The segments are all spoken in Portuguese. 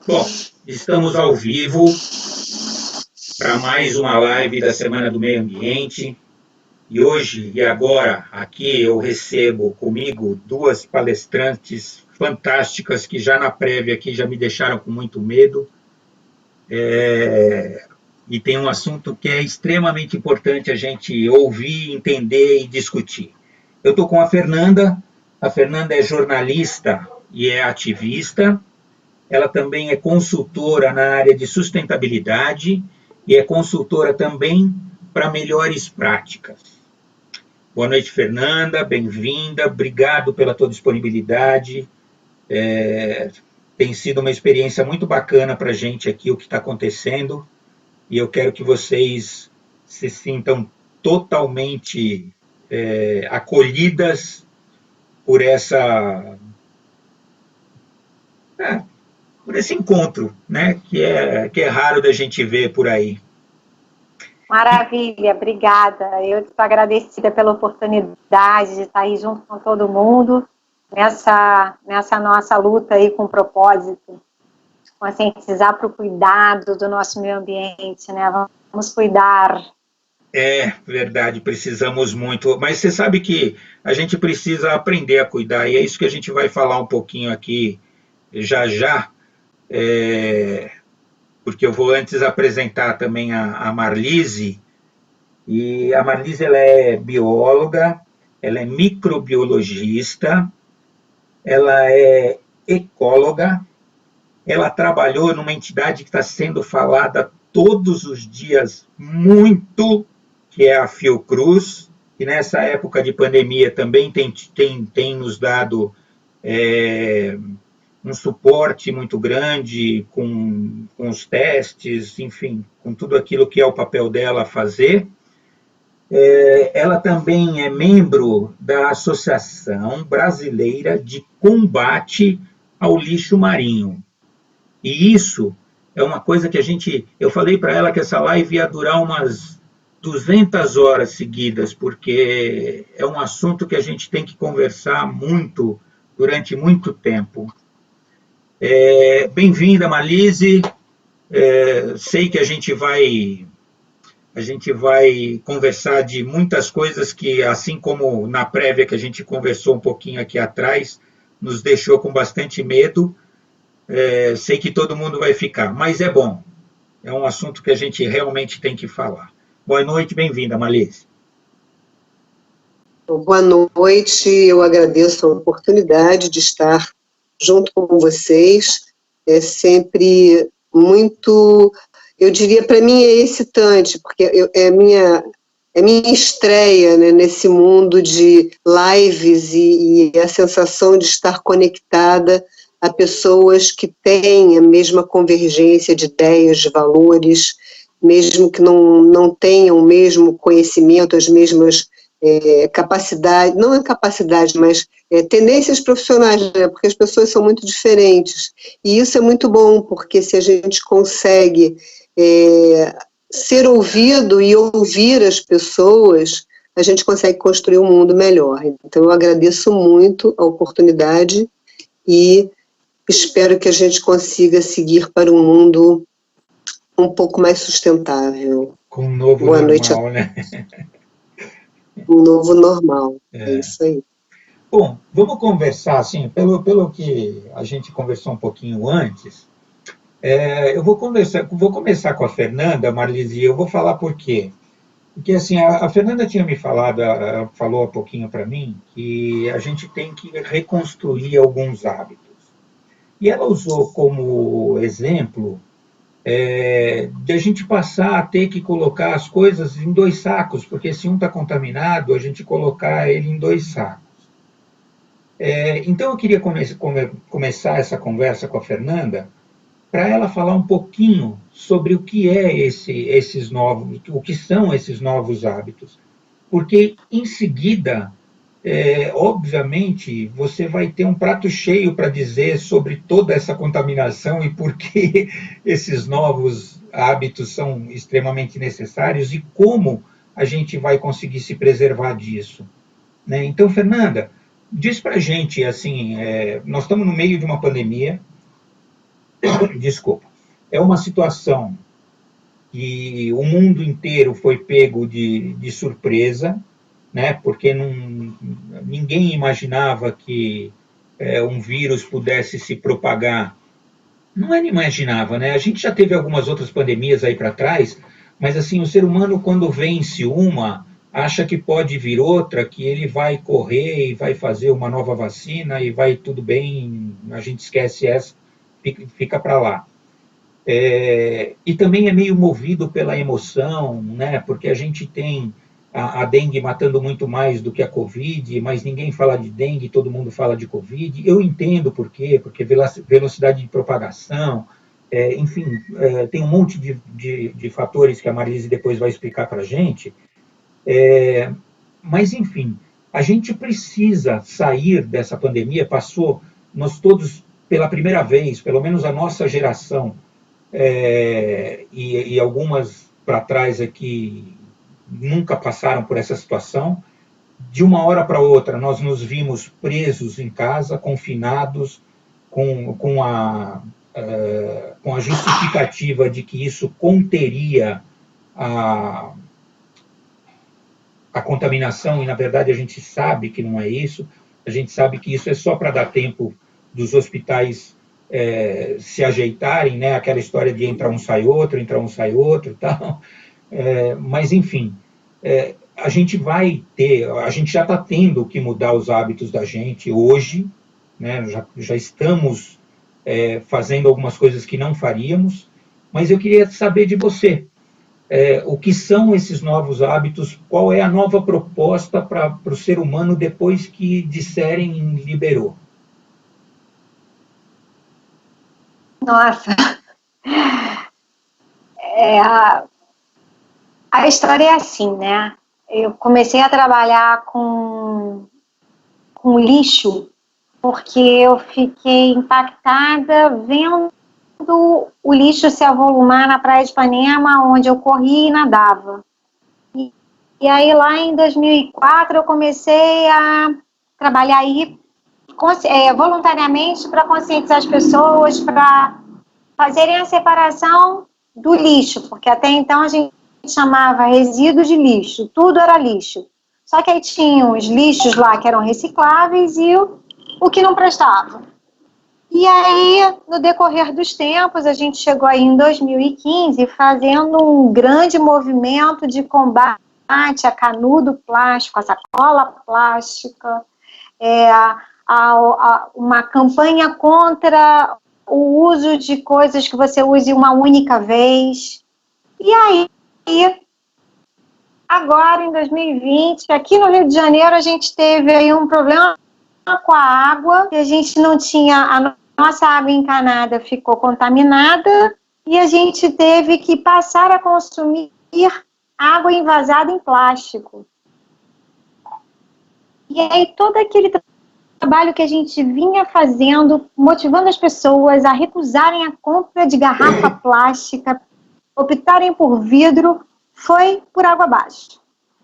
Bom, estamos ao vivo para mais uma live da Semana do Meio Ambiente. E hoje e agora, aqui eu recebo comigo duas palestrantes fantásticas que já na prévia aqui já me deixaram com muito medo. E tem um assunto que é extremamente importante a gente ouvir, entender e discutir. Eu estou com a Fernanda. A Fernanda é jornalista e é ativista. Ela também é consultora na área de sustentabilidade e é consultora também para melhores práticas. Boa noite, Fernanda, bem-vinda, obrigado pela tua disponibilidade. Tem sido uma experiência muito bacana para a gente aqui o que está acontecendo e eu quero que vocês se sintam totalmente acolhidas por por esse encontro, né, que é raro da gente ver por aí. Maravilha, obrigada. Eu estou agradecida pela oportunidade de estar aí junto com todo mundo nessa nossa luta aí com o propósito de conscientizar para o cuidado do nosso meio ambiente, né? Vamos cuidar. É verdade, precisamos muito, mas você sabe que a gente precisa aprender a cuidar, e é isso que a gente vai falar um pouquinho aqui já já, porque eu vou antes apresentar também a Marlise, e a Marlise ela é bióloga, ela é microbiologista, ela é ecóloga, ela trabalhou numa entidade que está sendo falada todos os dias muito, que é a Fiocruz, que nessa época de pandemia também tem nos dado um suporte muito grande com os testes, enfim, com tudo aquilo que é o papel dela a fazer. Ela também é membro da Associação Brasileira de Combate ao Lixo Marinho. E isso é uma coisa que eu falei para ela que essa live ia durar umas 200 horas seguidas, porque é um assunto que a gente tem que conversar muito, durante muito tempo. Bem-vinda, Marlise. Sei que a gente vai conversar de muitas coisas que, assim como na prévia que a gente conversou um pouquinho aqui atrás, nos deixou com bastante medo. Sei que todo mundo vai ficar, mas é bom. É um assunto que a gente realmente tem que falar. Boa noite, bem-vinda, Marlise. Boa noite, eu agradeço a oportunidade de estar junto com vocês. É sempre muito, eu diria, para mim é excitante, porque é minha estreia, né, nesse mundo de lives e a sensação de estar conectada a pessoas que têm a mesma convergência de ideias, de valores, mesmo que não tenham o mesmo conhecimento, as mesmas capacidade, não é capacidade, mas tendências profissionais, né? Porque as pessoas são muito diferentes. E isso é muito bom, porque se a gente consegue ser ouvido e ouvir as pessoas, a gente consegue construir um mundo melhor. Então, eu agradeço muito a oportunidade e espero que a gente consiga seguir para um mundo um pouco mais sustentável. Com um novo Boa normal, noite né? Um novo normal, é isso aí. Bom, vamos conversar, assim, pelo que a gente conversou um pouquinho antes, eu vou começar com a Fernanda, Marlise, e eu vou falar por quê. Porque, assim, a Fernanda tinha me falou há pouquinho para mim, que a gente tem que reconstruir alguns hábitos. E ela usou como exemplo de a gente passar a ter que colocar as coisas em dois sacos, porque se um está contaminado, a gente colocar ele em dois sacos. Então eu queria começar essa conversa com a Fernanda para ela falar um pouquinho sobre o que o que são esses novos hábitos, porque em seguida, obviamente, você vai ter um prato cheio para dizer sobre toda essa contaminação e por que esses novos hábitos são extremamente necessários e como a gente vai conseguir se preservar disso, né? Então, Fernanda, diz para a gente, assim, nós estamos no meio de uma pandemia, desculpa, é uma situação que o mundo inteiro foi pego de surpresa, né, porque ninguém imaginava que um vírus pudesse se propagar. Não imaginava, né? A gente já teve algumas outras pandemias aí para trás, mas assim, o ser humano, quando vence uma, acha que pode vir outra, que ele vai correr e vai fazer uma nova vacina e vai tudo bem, a gente esquece essa, fica para lá. E também é meio movido pela emoção, né? Porque a gente tem a dengue matando muito mais do que a Covid, mas ninguém fala de dengue, todo mundo fala de Covid. Eu entendo por quê, porque velocidade de propagação, enfim, tem um monte de fatores que a Marise depois vai explicar para a gente. Mas, enfim, a gente precisa sair dessa pandemia. Nós todos, pela primeira vez, pelo menos a nossa geração, e algumas para trás aqui nunca passaram por essa situação. De uma hora para outra, nós nos vimos presos em casa, confinados, com a justificativa de que isso conteria a contaminação, e na verdade a gente sabe que não é isso, a gente sabe que isso é só para dar tempo dos hospitais se ajeitarem, né? Aquela história de entrar um sai outro, tal. Mas, enfim, a gente já está tendo que mudar os hábitos da gente hoje, né? Já estamos fazendo algumas coisas que não faríamos, mas eu queria saber de você, o que são esses novos hábitos, qual é a nova proposta para o ser humano depois que disserem liberou? Nossa, a história é assim, né? Eu comecei a trabalhar com lixo porque eu fiquei impactada vendo o lixo se avolumar na Praia de Ipanema, onde eu corria e nadava. E aí lá em 2004 eu comecei a trabalhar aí voluntariamente para conscientizar as pessoas, para fazerem a separação do lixo, porque até então a gente chamava resíduo de lixo, tudo era lixo. Só que aí tinha os lixos lá que eram recicláveis e o que não prestava. E aí, no decorrer dos tempos, a gente chegou aí em 2015 fazendo um grande movimento de combate a canudo plástico, a sacola plástica, uma campanha contra o uso de coisas que você use uma única vez. E aí, agora em 2020, aqui no Rio de Janeiro, a gente teve aí um problema com a água, e a gente não tinha, a nossa água encanada ficou contaminada, e a gente teve que passar a consumir água envasada em plástico. E aí todo aquele trabalho que a gente vinha fazendo, motivando as pessoas a recusarem a compra de garrafa plástica, optarem por vidro, foi por água abaixo.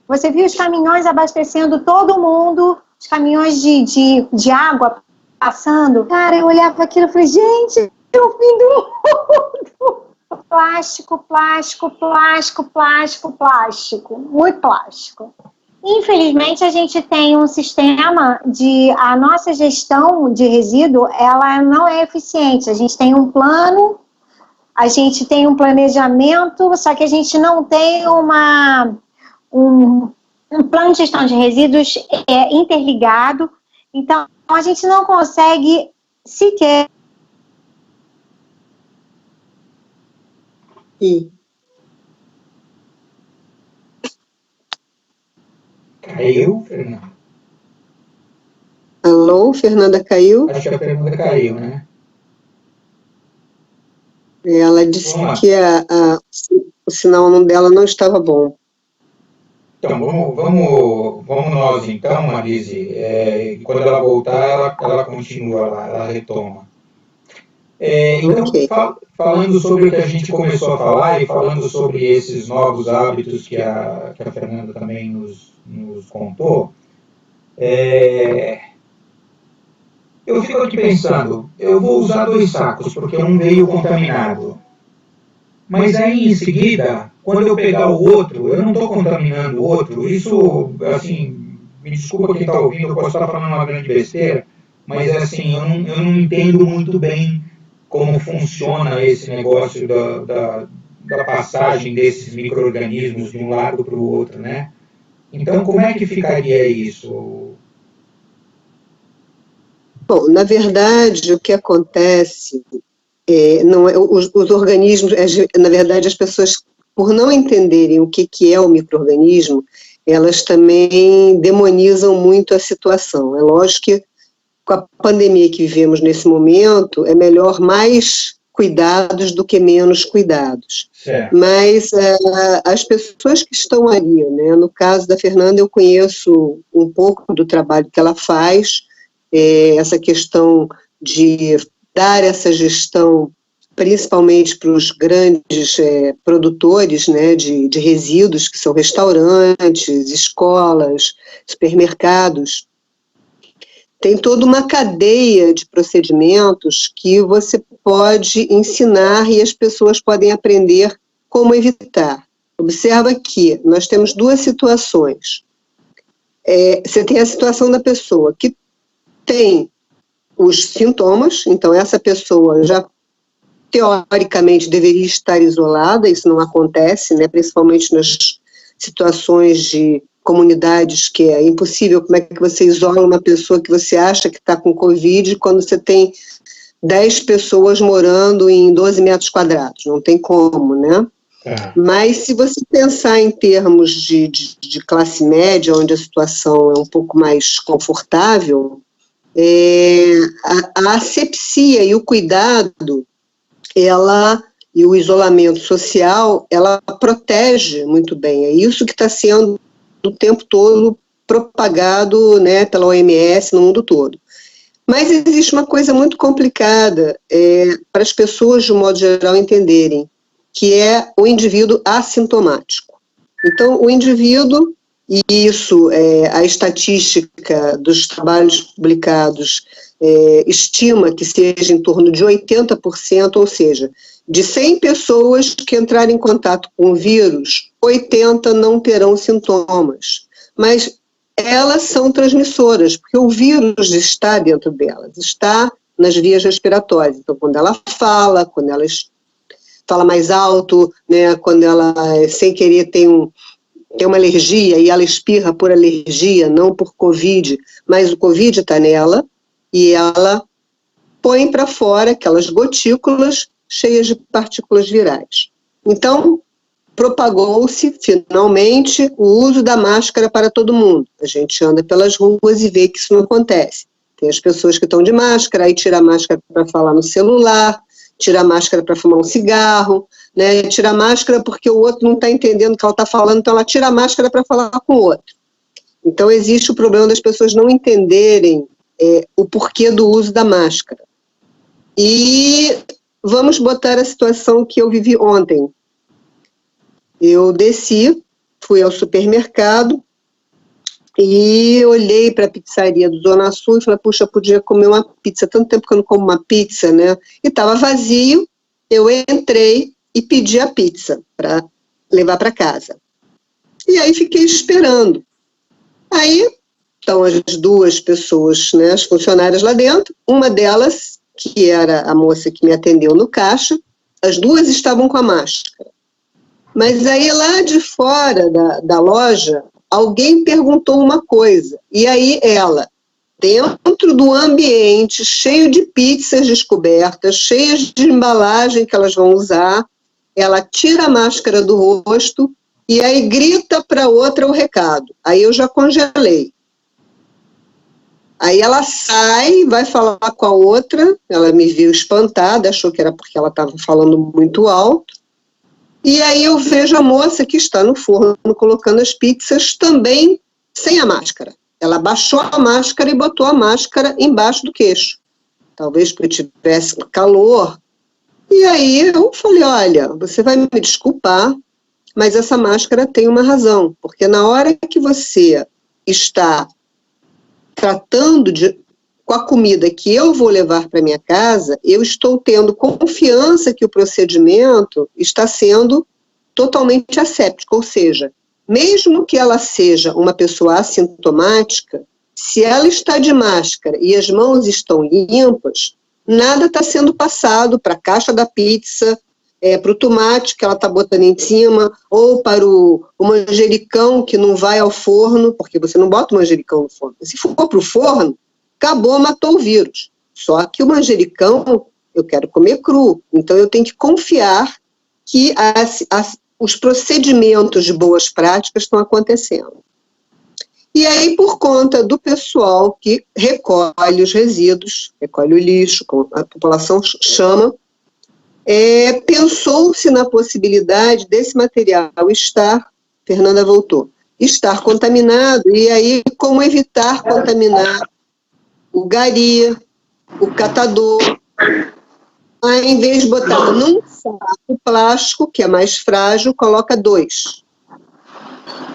Você viu os caminhões abastecendo todo mundo, os caminhões de água passando. Cara, eu olhava aquilo e falei, gente, é o fim do mundo. Plástico, plástico, plástico, plástico, plástico. Muito plástico. Infelizmente, a gente tem um sistema a nossa gestão de resíduo, ela não é eficiente. A gente tem um plano, a gente tem um planejamento, só que a gente não tem um plano de gestão de resíduos interligado. Então, a gente não consegue sequer... Caiu, Fernanda? Alô, Fernanda caiu? Acho que a Fernanda caiu, né? Ela disse que o sinal dela não estava bom. Então, vamos nós então, Marise. Quando ela voltar, ela continua lá, ela retoma. Então, okay. Falando sobre o que a gente começou a falar e falando sobre esses novos hábitos que a Fernanda também nos contou, eu fico aqui pensando, eu vou usar 2 sacos, porque um veio contaminado. Mas aí, em seguida, quando eu pegar o outro, eu não estou contaminando o outro. Isso, assim, me desculpa quem está ouvindo, eu posso estar falando uma grande besteira, mas assim, eu não entendo muito bem como funciona esse negócio da passagem desses micro-organismos de um lado para o outro, né? Então, como é que ficaria isso? Bom, na verdade, o que acontece não é, os organismos, na verdade, as pessoas, por não entenderem o que é o micro-organismo, elas também demonizam muito a situação. É lógico que com a pandemia que vivemos nesse momento, é melhor mais cuidados do que menos cuidados. Certo. Mas as pessoas que estão ali, né, no caso da Fernanda, eu conheço um pouco do trabalho que ela faz, essa questão de dar essa gestão principalmente para os grandes produtores, né, de resíduos, que são restaurantes, escolas, supermercados. Tem toda uma cadeia de procedimentos que você pode ensinar e as pessoas podem aprender como evitar. Observa que nós temos 2 situações. Você tem a situação da pessoa que tem os sintomas, então essa pessoa já teoricamente deveria estar isolada, isso não acontece, né, principalmente nas situações de comunidades que é impossível. Como é que você isola uma pessoa que você acha que está com Covid quando você tem 10 pessoas morando em 12 metros quadrados? Não tem como, né? Mas se você pensar em termos de classe média, onde a situação é um pouco mais confortável, a asepsia e o cuidado, e o isolamento social, ela protege muito bem. É isso que está sendo o tempo todo propagado, né, pela OMS no mundo todo. Mas existe uma coisa muito complicada para as pessoas, de um modo geral, entenderem, que é o indivíduo assintomático. Então, o indivíduo, e isso, a estatística dos trabalhos publicados estima que seja em torno de 80%, ou seja, de 100 pessoas que entrarem em contato com o vírus, 80 não terão sintomas, mas elas são transmissoras, porque o vírus está dentro delas, está nas vias respiratórias. Então, quando ela fala mais alto, né, quando ela, sem querer, tem uma alergia e ela espirra por alergia, não por Covid, mas o Covid está nela, e ela põe para fora aquelas gotículas cheias de partículas virais. Então, propagou-se, finalmente, o uso da máscara para todo mundo. A gente anda pelas ruas e vê que isso não acontece. Tem as pessoas que estão de máscara, aí tira a máscara para falar no celular, tira a máscara para fumar um cigarro, né? Tira a máscara porque o outro não está entendendo o que ela está falando, então ela tira a máscara para falar com o outro. Então, existe o problema das pessoas não entenderem o porquê do uso da máscara. E vamos botar a situação que eu vivi ontem. Eu desci, fui ao supermercado e olhei para a pizzaria do Zona Sul e falei, puxa, podia comer uma pizza, tanto tempo que eu não como uma pizza, né? E estava vazio, eu entrei e pedi a pizza para levar para casa. E aí fiquei esperando. Aí estão as 2 pessoas, né, as funcionárias lá dentro, uma delas, que era a moça que me atendeu no caixa, as 2 estavam com a máscara. Mas aí lá de fora da loja, alguém perguntou uma coisa, e aí ela, dentro do ambiente cheio de pizzas descobertas, cheias de embalagem que elas vão usar, ela tira a máscara do rosto e aí grita para outra o recado. Aí eu já congelei. Aí ela sai, vai falar com a outra, ela me viu espantada, achou que era porque ela estava falando muito alto, e aí eu vejo a moça que está no forno colocando as pizzas também sem a máscara. Ela baixou a máscara e botou a máscara embaixo do queixo, talvez porque tivesse calor. E aí eu falei, olha, você vai me desculpar, mas essa máscara tem uma razão, porque na hora que você está tratando com a comida que eu vou levar para minha casa, eu estou tendo confiança que o procedimento está sendo totalmente asséptico, ou seja, mesmo que ela seja uma pessoa assintomática, se ela está de máscara e as mãos estão limpas, nada está sendo passado para a caixa da pizza, para o tomate que ela está botando em cima, ou para o manjericão que não vai ao forno, porque você não bota o manjericão no forno. Se for para o forno, acabou, matou o vírus. Só que o manjericão eu quero comer cru, então eu tenho que confiar que os procedimentos de boas práticas estão acontecendo. E aí, por conta do pessoal que recolhe os resíduos, recolhe o lixo, como a população chama, pensou-se na possibilidade desse material Fernanda voltou, estar contaminado, e aí como evitar contaminar o gari, o catador, ao invés de botar num saco plástico, que é mais frágil, coloca 2.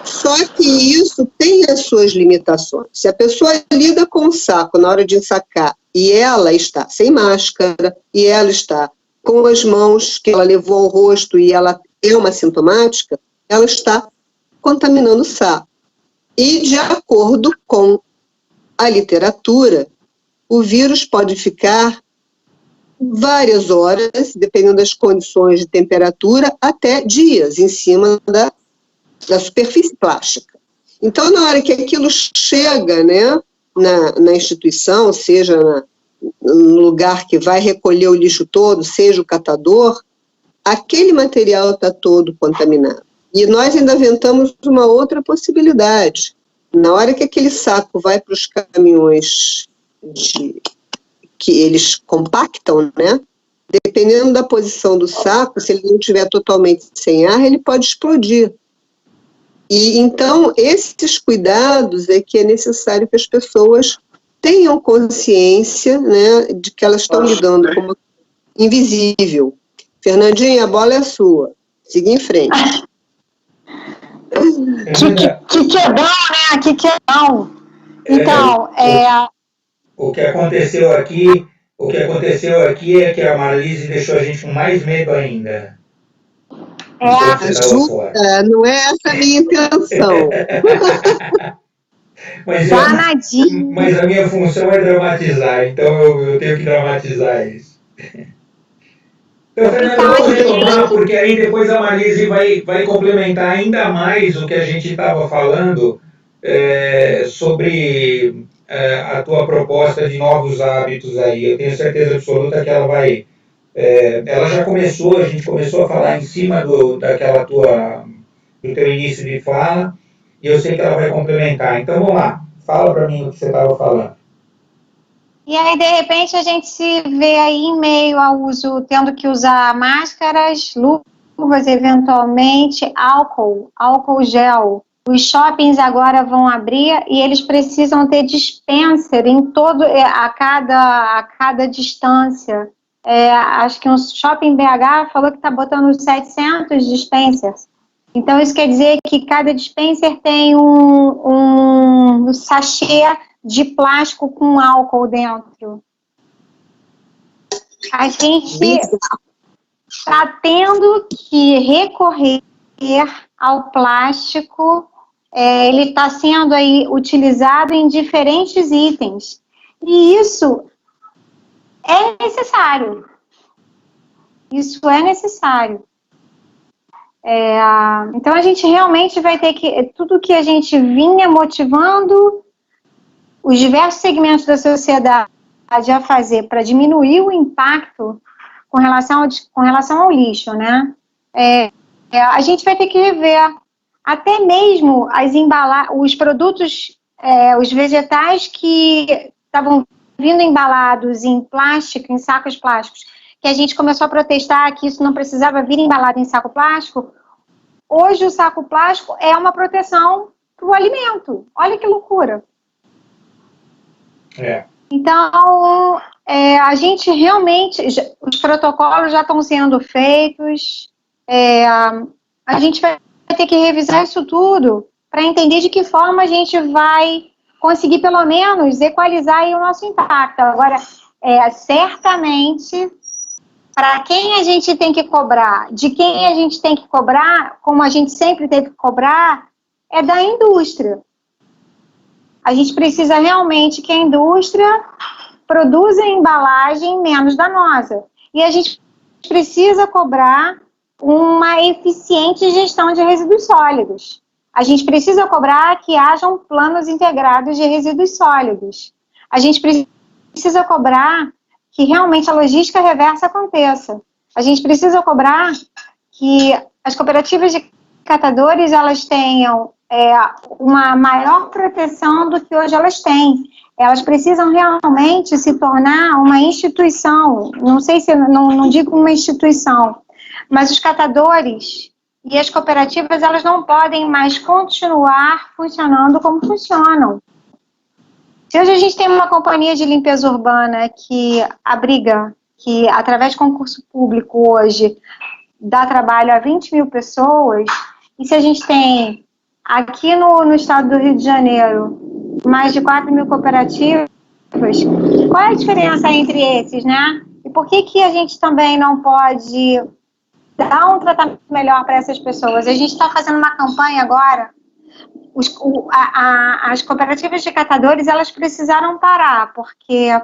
Só que isso tem as suas limitações. Se a pessoa lida com o saco na hora de ensacar e ela está sem máscara, e ela está com as mãos que ela levou ao rosto e ela é uma sintomática, ela está contaminando o saco. E, de acordo com a literatura, o vírus pode ficar várias horas, dependendo das condições de temperatura, até dias em cima da superfície plástica. Então, na hora que aquilo chega, né, na instituição, seja no lugar que vai recolher o lixo todo, seja o catador, aquele material está todo contaminado. E nós ainda inventamos uma outra possibilidade. Na hora que aquele saco vai para os caminhões que eles compactam, né? Dependendo da posição do saco, se ele não estiver totalmente sem ar, ele pode explodir. E então, esses cuidados é que é necessário que as pessoas tenham consciência, né, de que elas estão lidando com uma invisível. Fernandinha, a bola é sua. Siga em frente. Que é bom, né? Que é bom. Então, O que aconteceu aqui é que a Marlise deixou a gente com mais medo ainda. Ajuda, não é essa a minha intenção. Mas a minha função é dramatizar, então eu tenho que dramatizar isso. Então, Fernanda, vamos retomar, porque aí depois a Marlise vai complementar ainda mais o que a gente estava falando sobre a tua proposta de novos hábitos aí. Eu tenho certeza absoluta que ela vai... ela já começou, a gente começou a falar em cima do teu início de fala, e eu sei que ela vai complementar. Então, vamos lá. Fala para mim o que você estava falando. E aí, de repente, a gente se vê aí em meio ao uso, tendo que usar máscaras, luvas, eventualmente, álcool gel. Os shoppings agora vão abrir e eles precisam ter dispenser em a cada distância. Acho que um shopping BH falou que está botando 700 dispensers. Então, isso quer dizer que cada dispenser tem um sachê de plástico com álcool dentro. A gente está tendo que recorrer ao plástico, ele está sendo aí utilizado em diferentes itens. E isso é necessário. Isso é necessário. Então, a gente realmente vai ter que... Tudo que a gente vinha motivando os diversos segmentos da sociedade a fazer para diminuir o impacto com relação ao lixo, né? A gente vai ter que rever até mesmo os produtos, os vegetais que estavam vindo embalados em plástico, em sacos plásticos, que a gente começou a protestar que isso não precisava vir embalado em saco plástico. Hoje o saco plástico é uma proteção para o alimento. Olha que loucura. Então, a gente realmente, os protocolos já estão sendo feitos, a gente vai ter que revisar isso tudo para entender de que forma a gente vai conseguir pelo menos equalizar aí o nosso impacto. Agora, certamente, para quem a gente tem que cobrar, de quem a gente tem que cobrar, como a gente sempre teve que cobrar, é da indústria. A gente precisa realmente que a indústria produza embalagem menos danosa. E a gente precisa cobrar uma eficiente gestão de resíduos sólidos. A gente precisa cobrar que hajam planos integrados de resíduos sólidos. A gente precisa cobrar que realmente a logística reversa aconteça. A gente precisa cobrar que as cooperativas de catadores elas tenham uma maior proteção do que hoje elas têm. Elas precisam realmente se tornar uma instituição, não sei se, não digo uma instituição, mas os catadores e as cooperativas, elas não podem mais continuar funcionando como funcionam. Se hoje a gente tem uma companhia de limpeza urbana que abriga, que através de concurso público hoje dá trabalho a 20 mil pessoas, e se a gente tem aqui no estado do Rio de Janeiro mais de 4 mil cooperativas, qual é a diferença entre esses, né? E por que a gente também não pode dar um tratamento melhor para essas pessoas? A gente está fazendo uma campanha agora, as cooperativas de catadores, elas precisaram parar, porque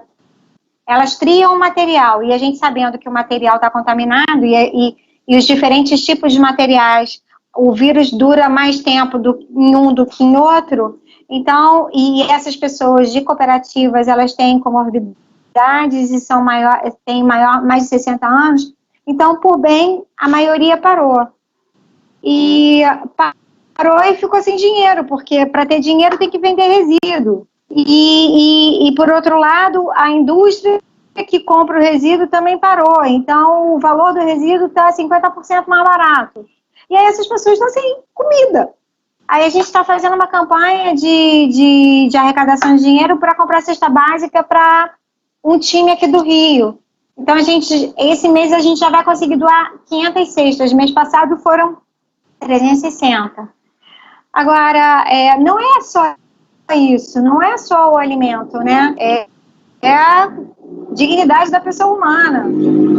elas triam o material, e a gente sabendo que o material está contaminado, e os diferentes tipos de materiais, o vírus dura mais tempo em um do que em outro, então, e essas pessoas de cooperativas, elas têm comorbidades e têm mais de 60 anos, então, por bem, a maioria parou. E parou e ficou sem dinheiro, porque para ter dinheiro tem que vender resíduo. E por outro lado, a indústria que compra o resíduo também parou. Então, o valor do resíduo está 50% mais barato. E aí essas pessoas estão sem comida. Aí a gente está fazendo uma campanha de arrecadação de dinheiro para comprar cesta básica para um time aqui do Rio. Então, esse mês a gente já vai conseguir doar 500 cestas. Mês passado foram 360. Agora, não é só isso, não é só o alimento, né? É a dignidade da pessoa humana.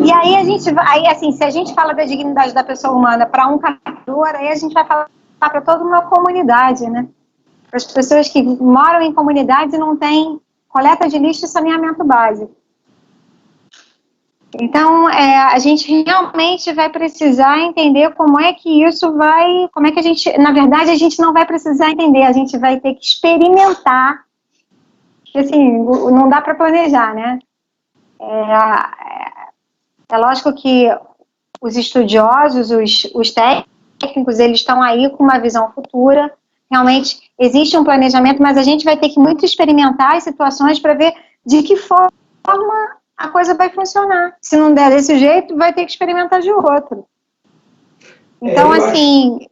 E aí assim, se a gente fala da dignidade da pessoa humana para um catador, aí a gente vai falar para toda uma comunidade, né? Para as pessoas que moram em comunidades e não têm coleta de lixo e saneamento básico. Então, a gente realmente vai precisar entender como é que isso vai, como é que a gente, na verdade, a gente não vai precisar entender, a gente vai ter que experimentar, porque, assim, não dá para planejar, né? É lógico que os estudiosos, os técnicos, eles estão aí com uma visão futura, realmente existe um planejamento, mas a gente vai ter que muito experimentar as situações para ver de que forma a coisa vai funcionar. Se não der desse jeito, vai ter que experimentar de outro. Então, assim,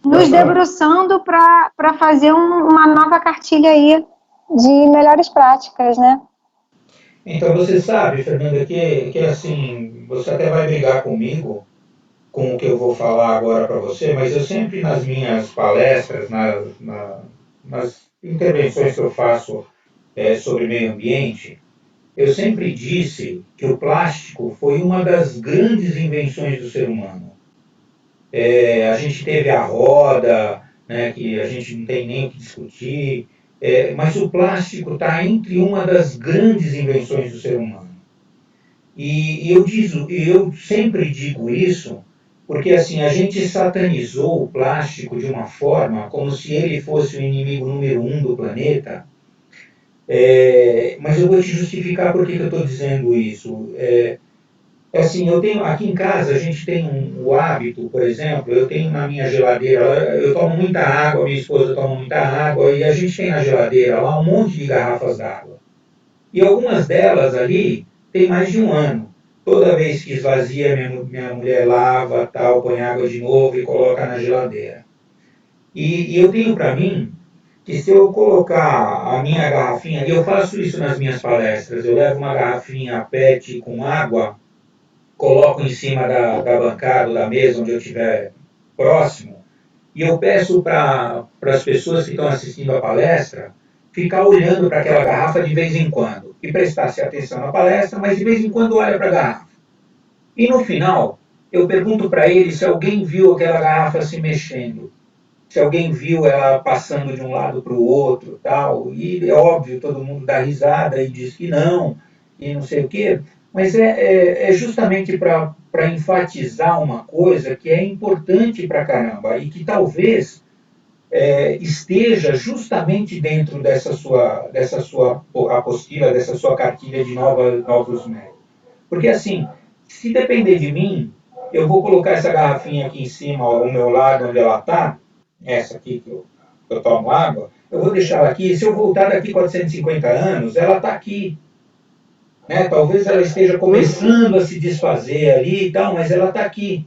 nos debruçando para fazer uma nova cartilha aí de melhores práticas, né? Então, você sabe, Fernanda, que assim, você até vai brigar comigo com o que eu vou falar agora para você, mas eu sempre, nas minhas palestras, nas intervenções que eu faço sobre meio ambiente, eu sempre disse que o plástico foi uma das grandes invenções do ser humano. A gente teve a roda, né, que a gente não tem nem o que discutir, mas o plástico está entre uma das grandes invenções do ser humano. E eu sempre digo isso porque assim, a gente satanizou o plástico de uma forma como se ele fosse o inimigo número 1 do planeta. Mas eu vou te justificar por que eu estou dizendo isso. Assim, eu tenho aqui em casa, a gente tem o hábito, por exemplo, eu tenho na minha geladeira, eu tomo muita água, minha esposa toma muita água, e a gente tem na geladeira lá um monte de garrafas d'água. E algumas delas ali tem mais de um ano. Toda vez que esvazia, minha mulher lava, tal, põe água de novo e coloca na geladeira. E eu tenho para mim que se eu colocar a minha garrafinha, e eu faço isso nas minhas palestras, eu levo uma garrafinha PET com água, coloco em cima da bancada, da mesa onde eu estiver próximo, e eu peço para as pessoas que estão assistindo a palestra ficar olhando para aquela garrafa de vez em quando e prestasse atenção na palestra, mas de vez em quando olha para a garrafa. E no final, eu pergunto para ele se alguém viu aquela garrafa se mexendo, se alguém viu ela passando de um lado para o outro, tal. E é óbvio, todo mundo dá risada e diz que não, e não sei o quê, mas é justamente para enfatizar uma coisa que é importante para caramba e que talvez esteja justamente dentro dessa sua apostila, dessa sua cartilha de novos métodos. Porque assim, se depender de mim, eu vou colocar essa garrafinha aqui em cima, ao meu lado, onde ela está, essa aqui que eu tomo água, eu vou deixar ela aqui, se eu voltar daqui 450 anos, ela está aqui. Né? Talvez ela esteja começando a se desfazer ali e tal, mas ela está aqui.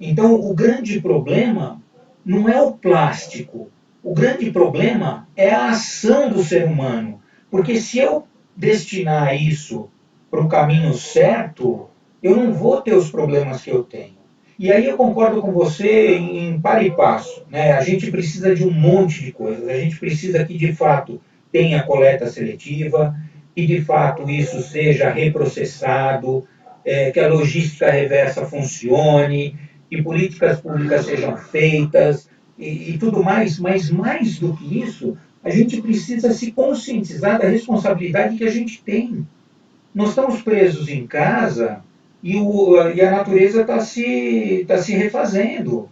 Então, o grande problema não é o plástico. O grande problema é a ação do ser humano. Porque se eu destinar isso para o caminho certo, eu não vou ter os problemas que eu tenho. E aí eu concordo com você em par e passo. Né? A gente precisa de um monte de coisas. A gente precisa que, de fato, tenha coleta seletiva, que, de fato, isso seja reprocessado, que a logística reversa funcione, que políticas públicas sejam feitas e tudo mais. Mas, mais do que isso, a gente precisa se conscientizar da responsabilidade que a gente tem. Nós estamos presos em casa e a natureza está se refazendo.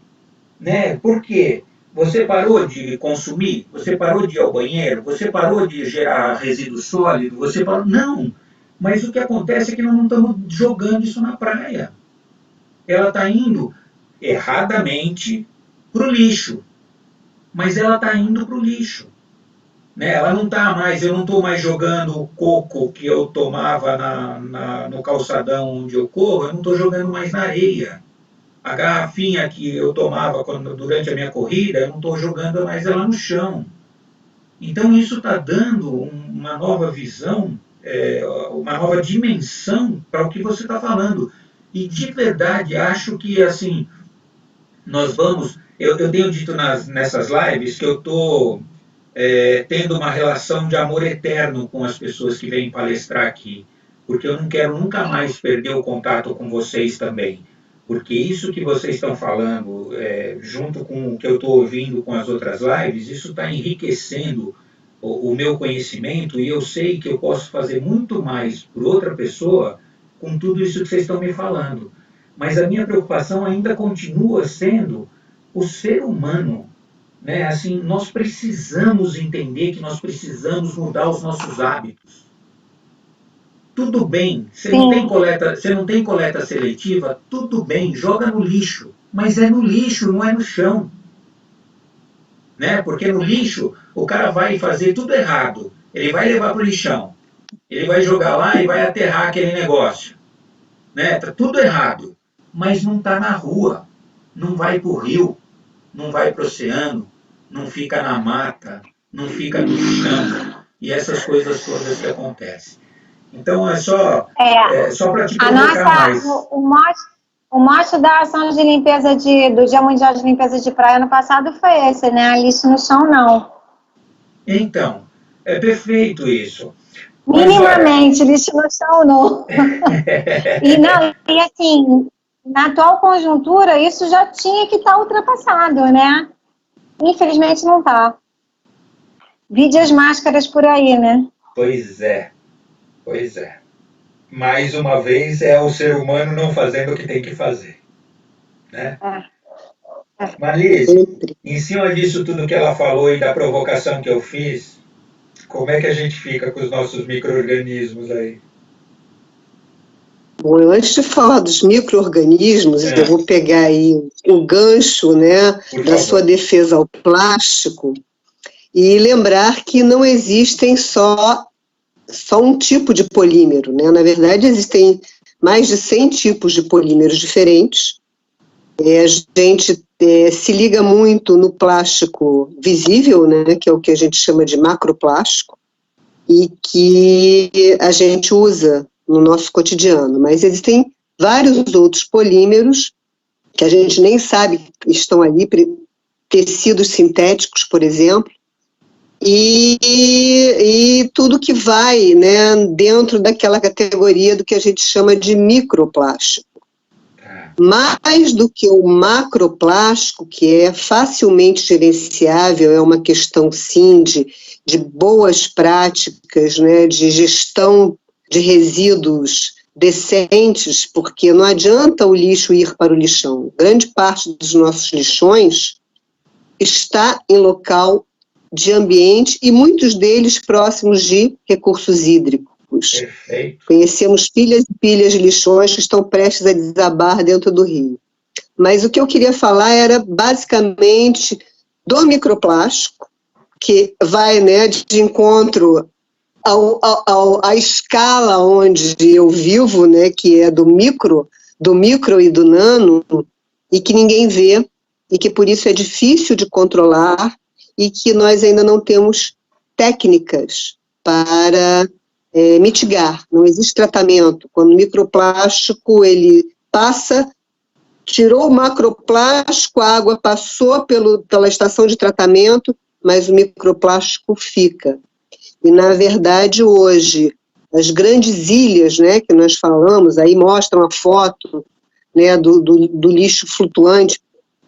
Né? Por quê? Você parou de consumir? Você parou de ir ao banheiro? Você parou de gerar resíduo sólido? Você parou? Não! Mas o que acontece é que nós não estamos jogando isso na praia. Ela está indo erradamente para o lixo. Mas ela está indo para o lixo. Né? Ela não está mais, eu não estou mais jogando o coco que eu tomava no calçadão onde eu corro, eu não estou jogando mais na areia. A garrafinha que eu tomava durante a minha corrida, eu não estou jogando mais ela no chão. Então isso está dando uma nova visão, uma nova dimensão para o que você está falando. E de verdade acho que assim, nós vamos... Eu tenho dito nessas lives que eu estou... tendo uma relação de amor eterno com as pessoas que vêm palestrar aqui, porque eu não quero nunca mais perder o contato com vocês também, porque isso que vocês estão falando, junto com o que eu estou ouvindo com as outras lives, isso está enriquecendo o meu conhecimento e eu sei que eu posso fazer muito mais por outra pessoa com tudo isso que vocês estão me falando. Mas a minha preocupação ainda continua sendo o ser humano. Né? Assim, nós precisamos entender que nós precisamos mudar os nossos hábitos. Tudo bem, você não tem coleta seletiva, tudo bem, joga no lixo. Mas é no lixo, não é no chão. Né? Porque no lixo, o cara vai fazer tudo errado. Ele vai levar para o lixão. Ele vai jogar lá e vai aterrar aquele negócio. Né? Tá tudo errado. Mas não está na rua, não vai para o rio, não vai para o oceano, não fica na mata, não fica no chão, e essas coisas todas que acontecem. Então é só para te provocar mais. O mote da ação de limpeza do Dia Mundial de Limpeza de Praia ano passado foi esse, né? Lixo no chão não. Então, é perfeito isso. Minimamente, lixo no chão não. E assim, na atual conjuntura, isso já tinha que estar ultrapassado, né? Infelizmente não está. Vide as máscaras por aí, né? Pois é. Mais uma vez, é o ser humano não fazendo o que tem que fazer. Né? Marlise, em cima disso tudo que ela falou e da provocação que eu fiz, como é que a gente fica com os nossos micro-organismos aí? Bom, antes de falar dos micro-organismos, eu vou pegar aí o gancho, né, da sua defesa ao plástico e lembrar que não existem só um tipo de polímero, né? Na verdade, existem mais de 100 tipos de polímeros diferentes. A gente se liga muito no plástico visível, né, que é o que a gente chama de macroplástico, e que a gente usa no nosso cotidiano, mas existem vários outros polímeros que a gente nem sabe que estão ali, tecidos sintéticos, por exemplo, e tudo que vai, né, dentro daquela categoria do que a gente chama de microplástico. Mais do que o macroplástico, que é facilmente gerenciável, é uma questão, sim, de boas práticas, né, de gestão de resíduos decentes, porque não adianta o lixo ir para o lixão. Grande parte dos nossos lixões está em local de ambiente e muitos deles próximos de recursos hídricos. Perfeito. Conhecemos pilhas e pilhas de lixões que estão prestes a desabar dentro do rio. Mas o que eu queria falar era basicamente do microplástico, que vai, né, de encontro à escala onde eu vivo, né, que é do micro e do nano, e que ninguém vê, e que por isso é difícil de controlar, e que nós ainda não temos técnicas para mitigar. Não existe tratamento. Quando o microplástico ele passa, tirou o macroplástico, a água passou pela estação de tratamento, mas o microplástico fica. E, na verdade, hoje, as grandes ilhas, né, que nós falamos, aí mostram a foto, né, do lixo flutuante,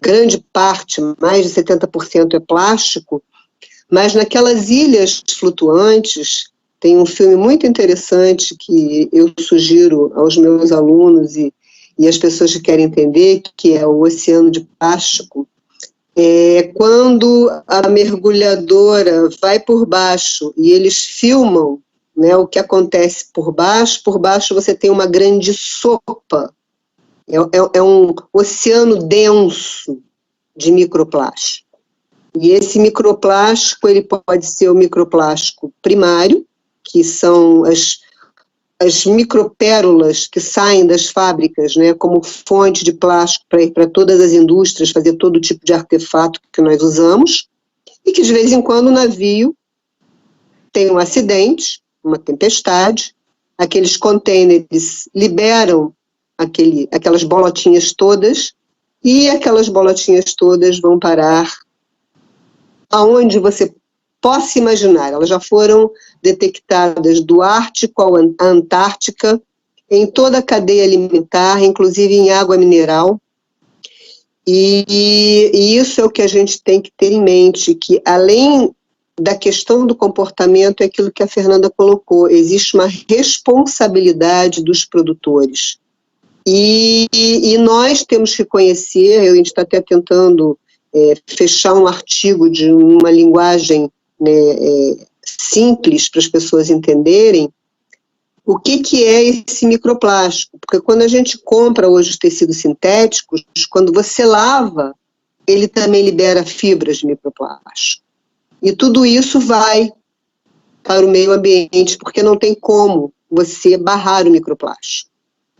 grande parte, mais de 70% é plástico, mas naquelas ilhas flutuantes, tem um filme muito interessante que eu sugiro aos meus alunos e as pessoas que querem entender, que é o Oceano de Plástico. Quando a mergulhadora vai por baixo e eles filmam, né, o que acontece por baixo você tem uma grande sopa, é um oceano denso de microplástico. E esse microplástico, ele pode ser o microplástico primário, que são as micropérolas que saem das fábricas, né, como fonte de plástico para ir para todas as indústrias, fazer todo tipo de artefato que nós usamos, e que de vez em quando o navio tem um acidente, uma tempestade, aqueles contêineres liberam aquelas bolotinhas todas, e aquelas bolotinhas todas vão parar aonde você possa imaginar. Elas já foram detectadas do Ártico à Antártica, em toda a cadeia alimentar, inclusive em água mineral. E isso é o que a gente tem que ter em mente, que além da questão do comportamento, é aquilo que a Fernanda colocou, existe uma responsabilidade dos produtores. E nós temos que conhecer, a gente está até tentando fechar um artigo de uma linguagem, né, simples para as pessoas entenderem o que é esse microplástico, porque quando a gente compra hoje os tecidos sintéticos, quando você lava, ele também libera fibras de microplástico. E tudo isso vai para o meio ambiente, porque não tem como você barrar o microplástico.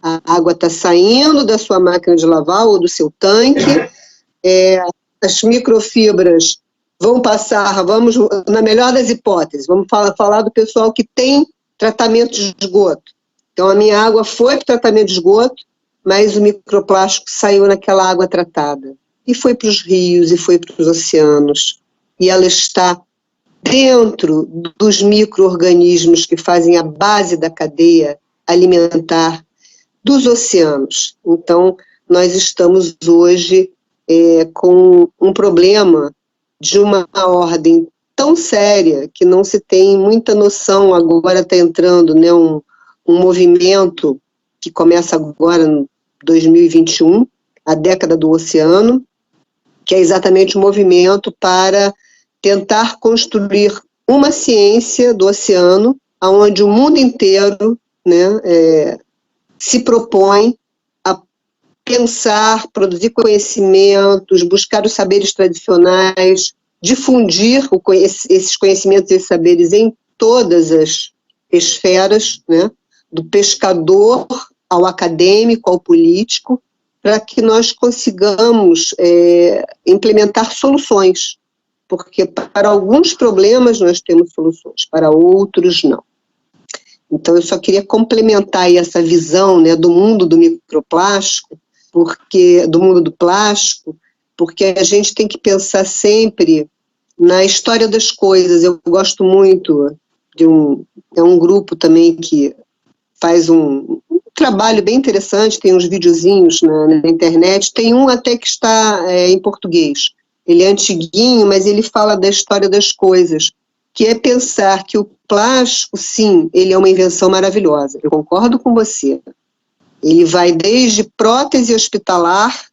A água está saindo da sua máquina de lavar ou do seu tanque, as microfibras vão passar, na melhor das hipóteses, vamos falar do pessoal que tem tratamento de esgoto. Então, a minha água foi para o tratamento de esgoto, mas o microplástico saiu naquela água tratada. E foi para os rios, e foi para os oceanos. E ela está dentro dos micro-organismos que fazem a base da cadeia alimentar dos oceanos. Então, nós estamos hoje com um problema de uma ordem tão séria que não se tem muita noção. Agora está entrando, né, um movimento que começa agora em 2021, a década do oceano, que é exatamente um movimento para tentar construir uma ciência do oceano, onde o mundo inteiro, né, se propõe a pensar, produzir conhecimentos, buscar os saberes tradicionais, difundir esses conhecimentos e esses saberes em todas as esferas, né, do pescador ao acadêmico, ao político, para que nós consigamos implementar soluções, porque para alguns problemas nós temos soluções, para outros não. Então, eu só queria complementar aí essa visão, né, do mundo do microplástico, do mundo do plástico, porque a gente tem que pensar sempre na história das coisas. Eu gosto muito de é um grupo também que faz um trabalho bem interessante, tem uns videozinhos na internet, tem um até que está em português. Ele é antiguinho, mas ele fala da história das coisas, que é pensar que o plástico, sim, ele é uma invenção maravilhosa. Eu concordo com você. Ele vai desde prótese hospitalar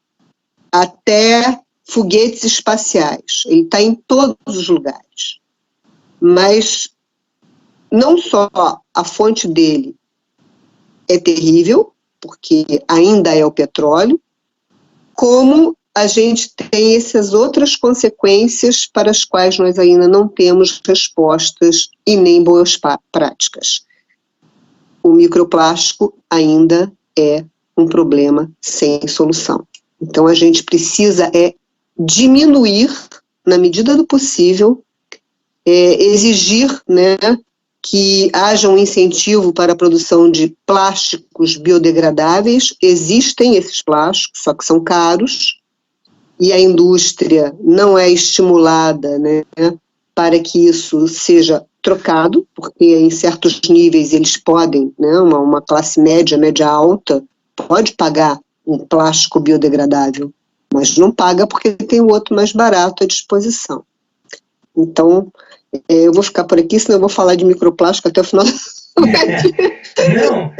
até foguetes espaciais. Ele está em todos os lugares. Mas não só a fonte dele é terrível, porque ainda é o petróleo, como a gente tem essas outras consequências para as quais nós ainda não temos respostas e nem boas práticas. O microplástico ainda é um problema sem solução. Então a gente precisa diminuir, na medida do possível, exigir, né, que haja um incentivo para a produção de plásticos biodegradáveis. Existem esses plásticos, só que são caros, e a indústria não é estimulada, né, para que isso seja trocado, porque em certos níveis eles podem, né, uma classe média, média alta, pode pagar um plástico biodegradável, mas não paga porque tem o outro mais barato à disposição. Então, eu vou ficar por aqui, senão eu vou falar de microplástico até o final. Não,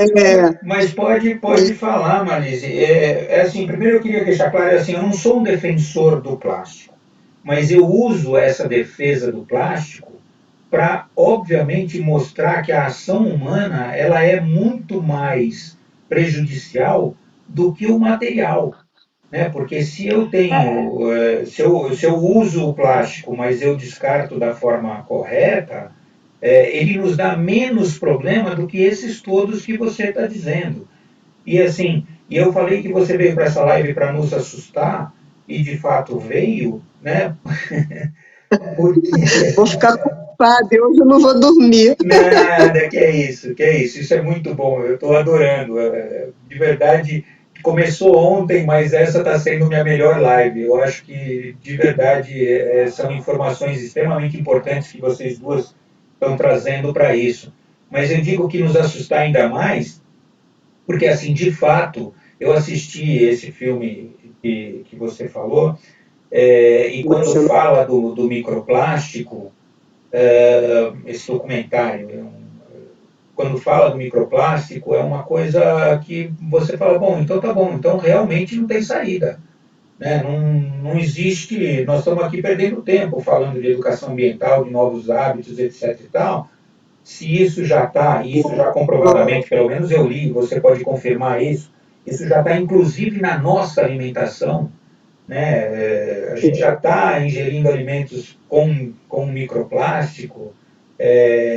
mas pode falar, Marlise. Assim, primeiro eu queria deixar claro, assim, eu não sou um defensor do plástico, mas eu uso essa defesa do plástico para, obviamente, mostrar que a ação humana ela é muito mais prejudicial do que o material. Né? Porque se eu tenho, se eu uso o plástico, mas eu descarto da forma correta, ele nos dá menos problema do que esses todos que você está dizendo. E assim, eu falei que você veio para essa live para nos assustar, e de fato veio, né? Porque... Vou ficar culpada, hoje eu não vou dormir. Nada, que é isso, isso é muito bom, eu estou adorando, de verdade. Começou ontem, mas essa está sendo minha melhor live. Eu acho que, de verdade, são informações extremamente importantes que vocês duas estão trazendo para isso. Mas eu digo que nos assustar ainda mais, porque, assim, de fato, eu assisti esse filme que você falou, e quando fala do microplástico, esse documentário, quando fala do microplástico, é uma coisa que você fala, bom, então tá bom, então realmente não tem saída. Né? Não existe, nós estamos aqui perdendo tempo falando de educação ambiental, de novos hábitos, etc. e tal. Se isso já está, isso já comprovadamente, pelo menos eu li, você pode confirmar isso já está inclusive na nossa alimentação. Né? A gente já está ingerindo alimentos com microplástico.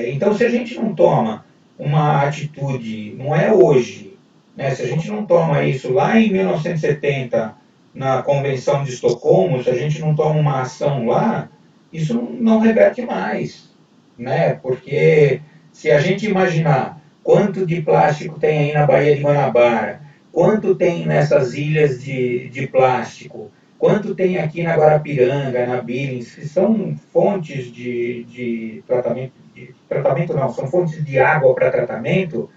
Então, se a gente não toma uma atitude, não é hoje, né? Se a gente não toma isso lá em 1970, na Convenção de Estocolmo, se a gente não toma uma ação lá, isso não reverte mais, né? Porque se a gente imaginar quanto de plástico tem aí na Baía de Guanabara, quanto tem nessas ilhas de plástico, quanto tem aqui na Guarapiranga, na Billings, que são fontes de tratamento não, são fontes de água para tratamento,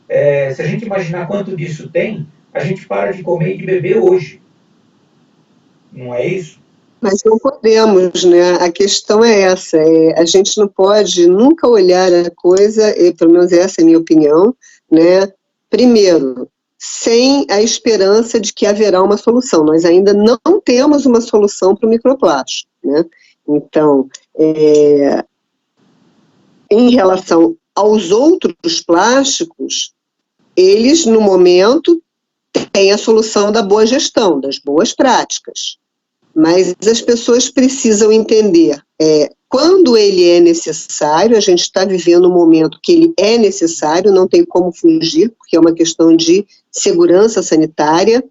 se a gente imaginar quanto disso tem, a gente para de comer e de beber hoje. Não é isso? Mas não podemos, né? A questão é essa, a gente não pode nunca olhar a coisa, pelo menos essa é a minha opinião, né? Primeiro, sem a esperança de que haverá uma solução. Nós ainda não temos uma solução para o microplástico, né? Então, em relação aos outros plásticos, eles, no momento, têm a solução da boa gestão, das boas práticas. Mas as pessoas precisam entender quando ele é necessário. A gente está vivendo um momento que ele é necessário, não tem como fugir, porque é uma questão de segurança sanitária,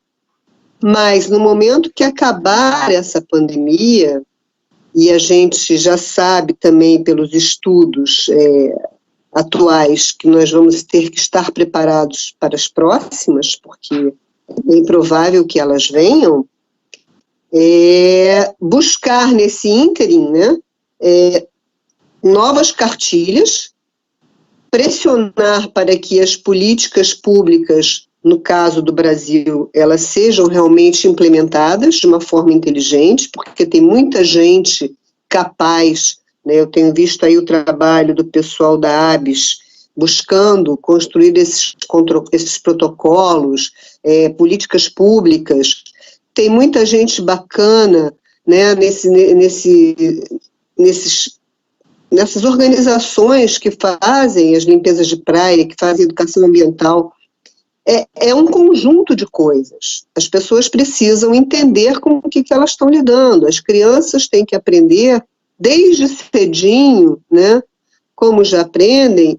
mas no momento que acabar essa pandemia, e a gente já sabe também pelos estudos atuais que nós vamos ter que estar preparados para as próximas, porque é improvável que elas venham, buscar nesse ínterim, né, novas cartilhas, pressionar para que as políticas públicas, no caso do Brasil, elas sejam realmente implementadas de uma forma inteligente, porque tem muita gente capaz, né? Eu tenho visto aí o trabalho do pessoal da ABS, buscando construir esses protocolos, políticas públicas. Tem muita gente bacana, né, nessas organizações que fazem as limpezas de praia, que fazem educação ambiental. É um conjunto de coisas. As pessoas precisam entender com o que elas estão lidando. As crianças têm que aprender, desde cedinho, né, como já aprendem,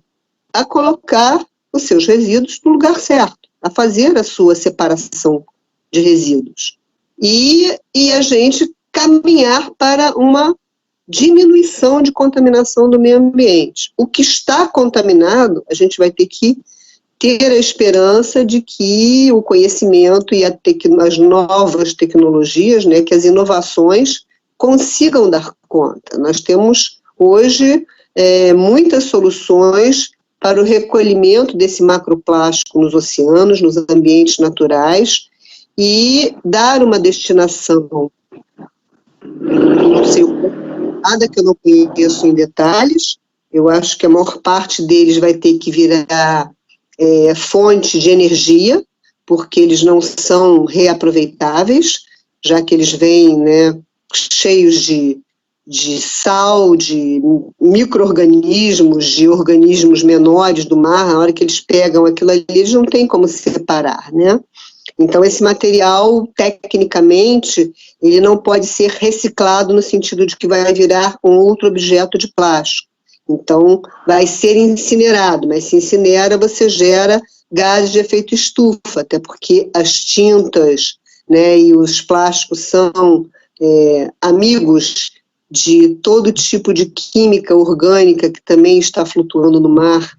a colocar os seus resíduos no lugar certo, a fazer a sua separação de resíduos. E a gente caminhar para uma diminuição de contaminação do meio ambiente. O que está contaminado, a gente vai ter que ter a esperança de que o conhecimento e as novas tecnologias, né, que as inovações consigam dar conta. Nós temos hoje muitas soluções para o recolhimento desse macroplástico nos oceanos, nos ambientes naturais, e dar uma destinação, não sei, nada que eu não conheço em detalhes. Eu acho que a maior parte deles vai ter que virar fonte de energia, porque eles não são reaproveitáveis, já que eles vêm, né, cheios de sal, de micro-organismos, de organismos menores do mar. Na hora que eles pegam aquilo ali, eles não têm como separar, né? Então, esse material, tecnicamente, ele não pode ser reciclado no sentido de que vai virar um outro objeto de plástico. Então, vai ser incinerado, mas se incinera, você gera gases de efeito estufa, até porque as tintas, né, e os plásticos são amigos de todo tipo de química orgânica que também está flutuando no mar,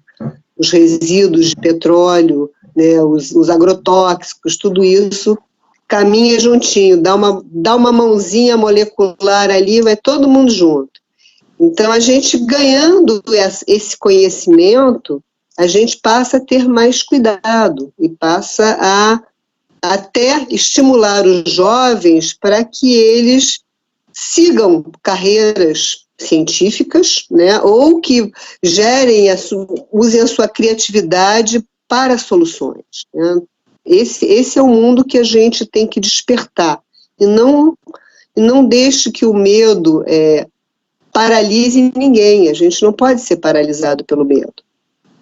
os resíduos de petróleo, né, os agrotóxicos, tudo isso caminha juntinho, dá uma mãozinha molecular ali, vai todo mundo junto. Então, a gente ganhando esse conhecimento, a gente passa a ter mais cuidado e passa a até estimular os jovens para que eles sigam carreiras científicas, né, ou que usem a sua criatividade para soluções, né? Esse é o mundo que a gente tem que despertar, e não deixe que o medo paralise ninguém. A gente não pode ser paralisado pelo medo.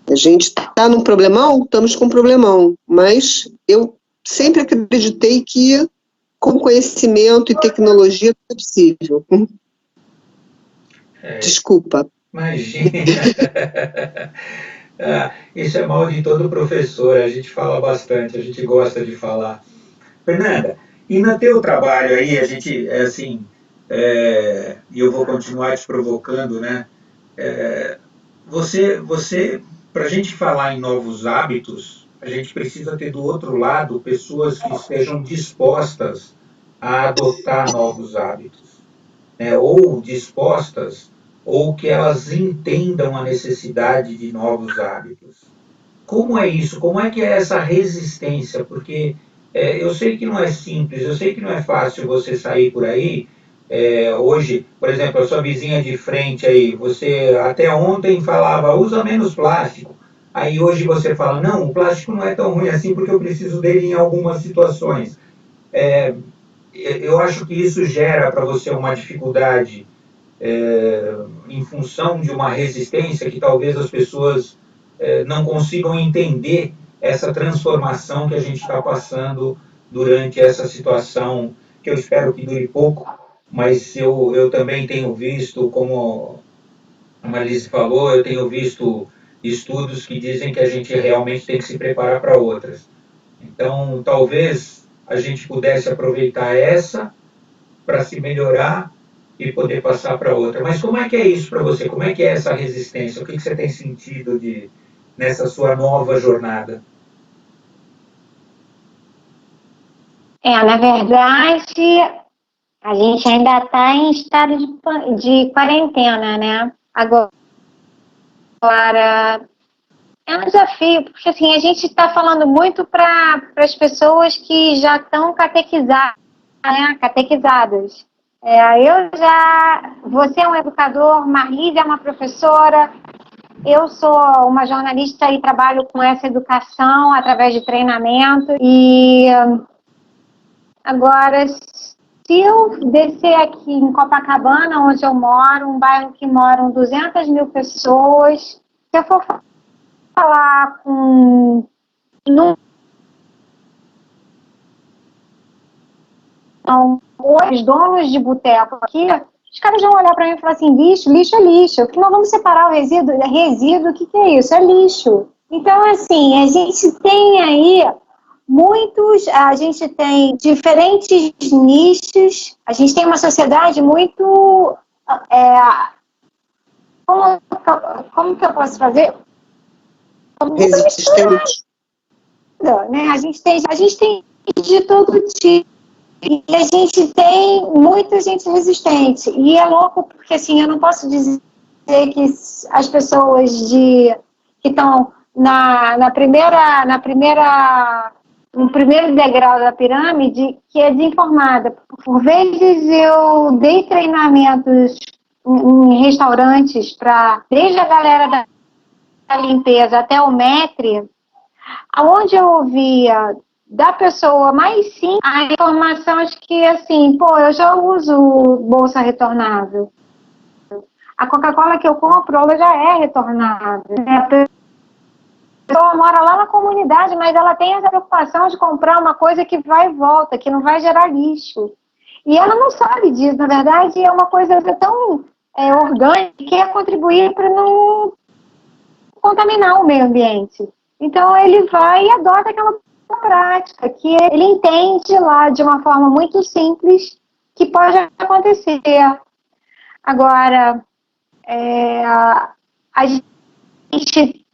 A gente está num problemão, estamos com um problemão, mas eu sempre acreditei que com conhecimento e tecnologia é possível. Desculpa. Imagina. Isso é mal de todo professor, a gente fala bastante, a gente gosta de falar. Fernanda, e no teu trabalho aí, a gente, e eu vou continuar te provocando, né? Você para a gente falar em novos hábitos, a gente precisa ter do outro lado pessoas que estejam dispostas a adotar novos hábitos, né? Ou dispostas, ou que elas entendam a necessidade de novos hábitos. Como é isso? Como é que é essa resistência? Porque eu sei que não é simples, eu sei que não é fácil você sair por aí. Hoje, por exemplo, a sua vizinha de frente aí, você até ontem falava, usa menos plástico. Aí hoje você fala, não, o plástico não é tão ruim assim porque eu preciso dele em algumas situações. Eu acho que isso gera para você uma dificuldade em função de uma resistência que talvez as pessoas não consigam entender essa transformação que a gente está passando durante essa situação, que eu espero que dure pouco, mas eu também tenho visto, como a Marlise falou, eu tenho visto estudos que dizem que a gente realmente tem que se preparar para outras. Então, talvez a gente pudesse aproveitar essa para se melhorar e poder passar para outra. Mas como é que é isso para você? Como é que é essa resistência? O que você tem sentido nessa sua nova jornada? Na verdade, A gente ainda está em estado de quarentena, né? Agora, é um desafio, porque assim, a gente está falando muito para as pessoas que já estão catequizadas, né? Catequizadas. Você é um educador, Marlise é uma professora, eu sou uma jornalista e trabalho com essa educação através de treinamento. E agora, se eu descer aqui em Copacabana, onde eu moro, um bairro que moram 200 mil pessoas, se eu for falar com os donos de boteco aqui, os caras vão olhar para mim e falar assim, lixo, lixo é lixo. Que nós vamos separar o resíduo? Resíduo, o que é isso? É lixo. Então, assim, a gente tem aí a gente tem diferentes nichos, a gente tem uma sociedade muito... como que eu posso fazer? Resistente. Né? A gente tem de todo tipo. E a gente tem muita gente resistente. E é louco, porque assim, eu não posso dizer que as pessoas que estão no primeiro degrau da pirâmide, que é desinformada. Por vezes eu dei treinamentos em restaurantes desde a galera da limpeza até o maître, aonde eu ouvia da pessoa mais simples a informação de que, assim, eu já uso bolsa retornável. A Coca-Cola que eu compro, ela já é retornável. Né? A pessoa mora lá na comunidade, mas ela tem essa preocupação de comprar uma coisa que vai e volta, que não vai gerar lixo. E ela não sabe disso, na verdade, é uma coisa tão orgânica que é contribuir para não contaminar o meio ambiente. Então, ele vai e adota aquela prática que ele entende lá de uma forma muito simples que pode acontecer. Agora, a gente...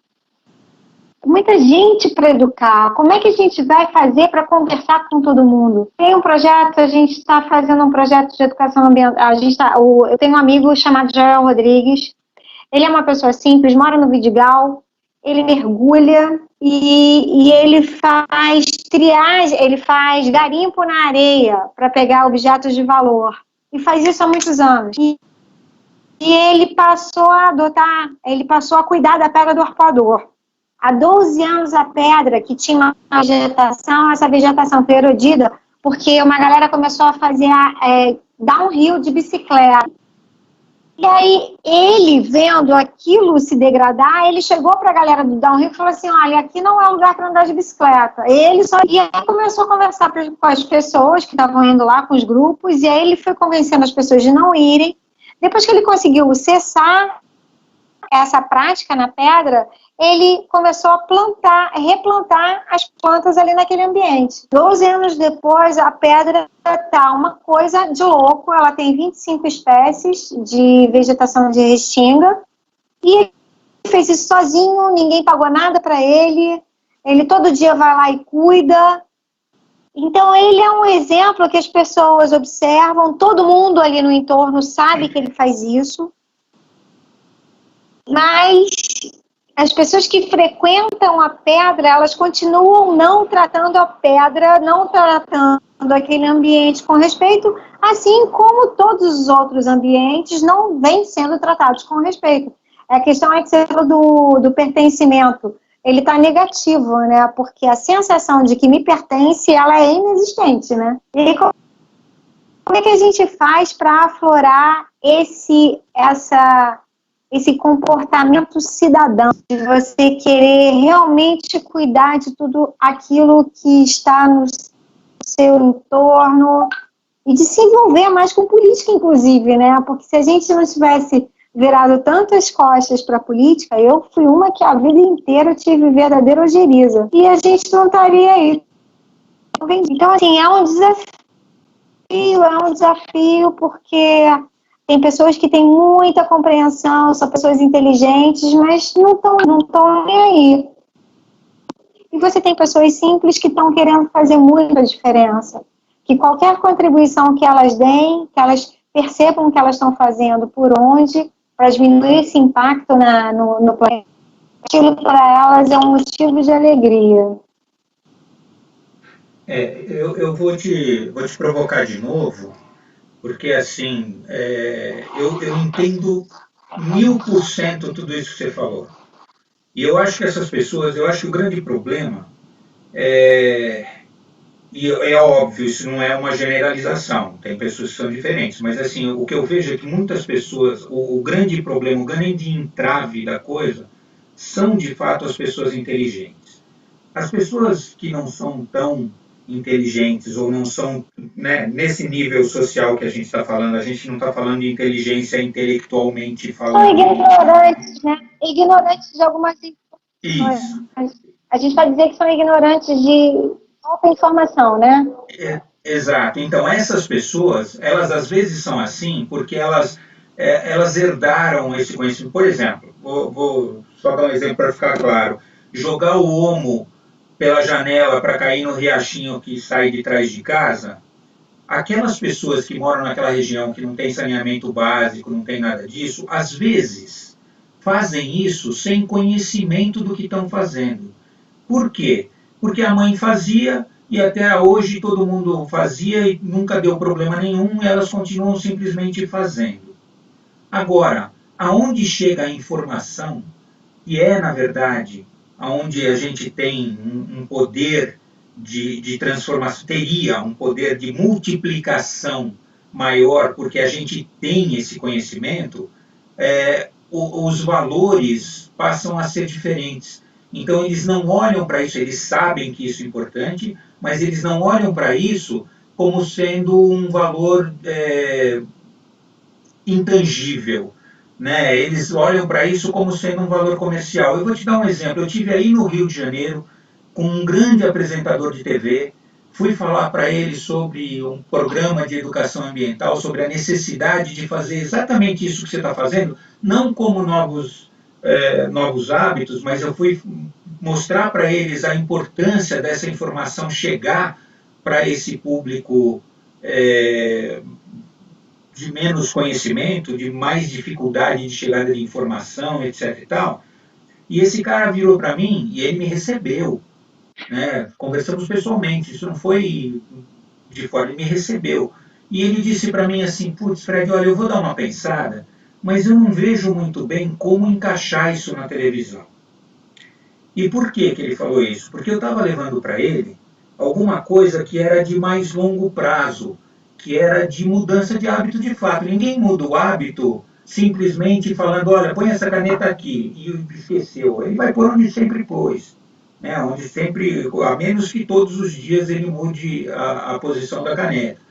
muita gente para educar. Como é que a gente vai fazer para conversar com todo mundo? Tem um projeto, a gente está fazendo um projeto de educação ambiental. Eu tenho um amigo chamado Joel Rodrigues. Ele é uma pessoa simples, mora no Vidigal. Ele mergulha e ele faz triagem, ele faz garimpo na areia para pegar objetos de valor. E faz isso há muitos anos. E ele passou a cuidar da pedra do arpoador. Há 12 anos a pedra, que tinha uma vegetação, essa vegetação foi erodida, porque uma galera começou a fazer downhill de bicicleta. E aí, ele, vendo aquilo se degradar, ele chegou para a galera do downhill e falou assim, olha, aqui não é lugar para andar de bicicleta. E aí começou a conversar com as pessoas que estavam indo lá, com os grupos, e aí ele foi convencendo as pessoas de não irem. Depois que ele conseguiu cessar essa prática na pedra, ele começou a replantar as plantas ali naquele ambiente. 12 anos depois, a pedra está uma coisa de louco, ela tem 25 espécies de vegetação de restinga, e ele fez isso sozinho, ninguém pagou nada para ele todo dia vai lá e cuida. Então, ele é um exemplo que as pessoas observam, todo mundo ali no entorno sabe que ele faz isso, mas as pessoas que frequentam a pedra, elas continuam não tratando a pedra, não tratando aquele ambiente com respeito, assim como todos os outros ambientes não vêm sendo tratados com respeito. A questão é que você falou do pertencimento. Ele está negativo, né? Porque a sensação de que me pertence, ela é inexistente, né? E como é que a gente faz para aflorar esse comportamento cidadão, de você querer realmente cuidar de tudo aquilo que está no seu entorno e de se envolver mais com política, inclusive, né? Porque se a gente não tivesse virado tantas costas para a política, eu fui uma que a vida inteira tive verdadeira ojeriza. E a gente não estaria aí. Então, assim, é um desafio porque tem pessoas que têm muita compreensão, são pessoas inteligentes, mas não estão nem aí. E você tem pessoas simples que estão querendo fazer muita diferença, que qualquer contribuição que elas deem, que elas percebam o que elas estão fazendo, por onde, para diminuir esse impacto no planeta, aquilo para elas é um motivo de alegria. Eu vou te provocar de novo, porque assim, eu entendo 1000% tudo isso que você falou. E eu acho que essas pessoas, eu acho que o grande problema e é óbvio, isso não é uma generalização, tem pessoas que são diferentes, mas assim, o que eu vejo é que muitas pessoas, o grande problema, o grande entrave da coisa, são de fato as pessoas inteligentes. As pessoas que não são tão inteligentes ou não são, né, nesse nível social que a gente está falando, a gente não está falando de inteligência intelectualmente falando. São ignorantes, né? Ignorantes de algumas Isso. A gente vai dizer que são ignorantes de alta informação, né? Exato. Então, essas pessoas, elas às vezes são assim porque elas herdaram esse conhecimento. Por exemplo, vou só dar um exemplo para ficar claro. Jogar o homo pela janela para cair no riachinho que sai de trás de casa, aquelas pessoas que moram naquela região que não tem saneamento básico, não tem nada disso, às vezes fazem isso sem conhecimento do que estão fazendo. Por quê? Porque a mãe fazia e até hoje todo mundo fazia e nunca deu problema nenhum e elas continuam simplesmente fazendo. Agora, aonde chega a informação, que é, na verdade, aonde a gente tem um poder de transformação, teria um poder de multiplicação maior, porque a gente tem esse conhecimento, os valores passam a ser diferentes. Então, eles não olham para isso, eles sabem que isso é importante, mas eles não olham para isso como sendo um valor intangível. Né? Eles olham para isso como sendo um valor comercial. Eu vou te dar um exemplo. Eu tive aí no Rio de Janeiro com um grande apresentador de TV, fui falar para ele sobre um programa de educação ambiental, sobre a necessidade de fazer exatamente isso que você está fazendo, não como novos hábitos, mas eu fui mostrar para eles a importância dessa informação chegar para esse público de menos conhecimento, de mais dificuldade de chegada de informação, etc. e tal. E esse cara virou para mim e ele me recebeu. Né? Conversamos pessoalmente, isso não foi de fora, ele me recebeu. E ele disse para mim assim, putz, Fred, olha, eu vou dar uma pensada, mas eu não vejo muito bem como encaixar isso na televisão. E por que ele falou isso? Porque eu estava levando para ele alguma coisa que era de mais longo prazo, que era de mudança de hábito de fato. Ninguém muda o hábito simplesmente falando, olha, põe essa caneta aqui, e esqueceu. Ele vai por onde sempre pôs. Né, onde sempre, a menos que todos os dias ele mude a posição da caneta.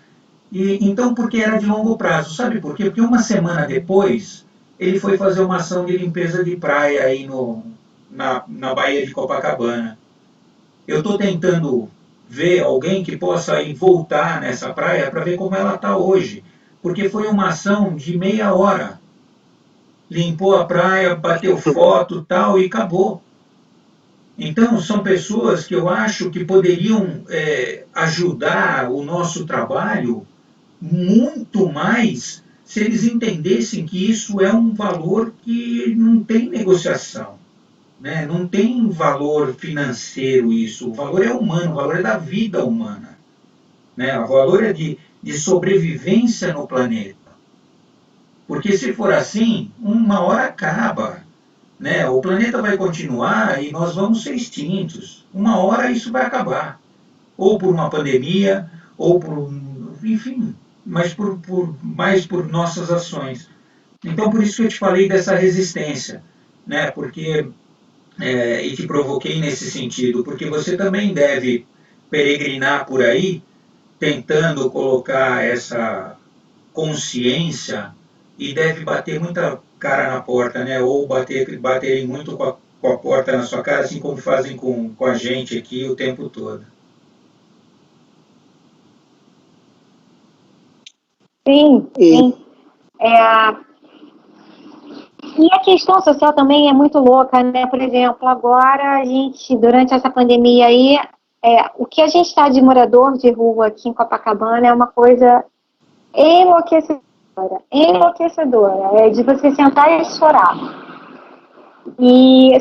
Então, porque era de longo prazo. Sabe por quê? Porque uma semana depois, ele foi fazer uma ação de limpeza de praia aí na Baía de Copacabana. Eu estou tentando ver alguém que possa ir voltar nessa praia para ver como ela está hoje. Porque foi uma ação de meia hora. Limpou a praia, bateu foto tal e acabou. Então, são pessoas que eu acho que poderiam ajudar o nosso trabalho muito mais se eles entendessem que isso é um valor que não tem negociação. Né? Não tem valor financeiro isso. O valor é humano, o valor é da vida humana. Né? O valor é de sobrevivência no planeta. Porque se for assim, uma hora acaba. Né? O planeta vai continuar e nós vamos ser extintos. Uma hora isso vai acabar. Ou por uma pandemia, ou por, enfim, mas mais por nossas ações. Então, por isso que eu te falei dessa resistência, né? Porque, e te provoquei nesse sentido, porque você também deve peregrinar por aí, tentando colocar essa consciência e deve bater muita cara na porta, né? Ou baterem muito com a porta na sua cara, assim como fazem com a gente aqui o tempo todo. Sim, sim. E a questão social também é muito louca, né? Por exemplo, agora a gente, durante essa pandemia aí, o que a gente está de morador de rua aqui em Copacabana é uma coisa enlouquecedora, é de você sentar e chorar.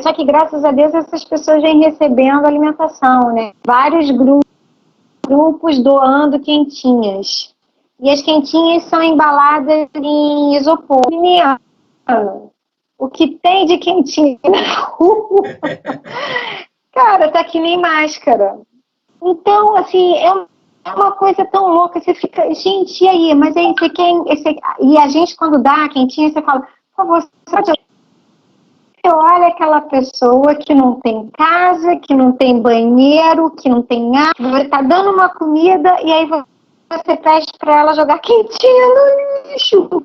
Só que, graças a Deus, essas pessoas vêm recebendo alimentação, né? Vários grupos doando quentinhas. E as quentinhas são embaladas em isopor. Menina, o que tem de quentinha na rua? Cara, tá que nem máscara. Então, assim, é uma coisa tão louca. Você fica, gente, e aí? Mas aí você quer... E a gente, quando dá a quentinha, você fala, por favor, você olha aquela pessoa que não tem casa, que não tem banheiro, que não tem água, tá dando uma comida e aí você pede para ela jogar quentinha no lixo.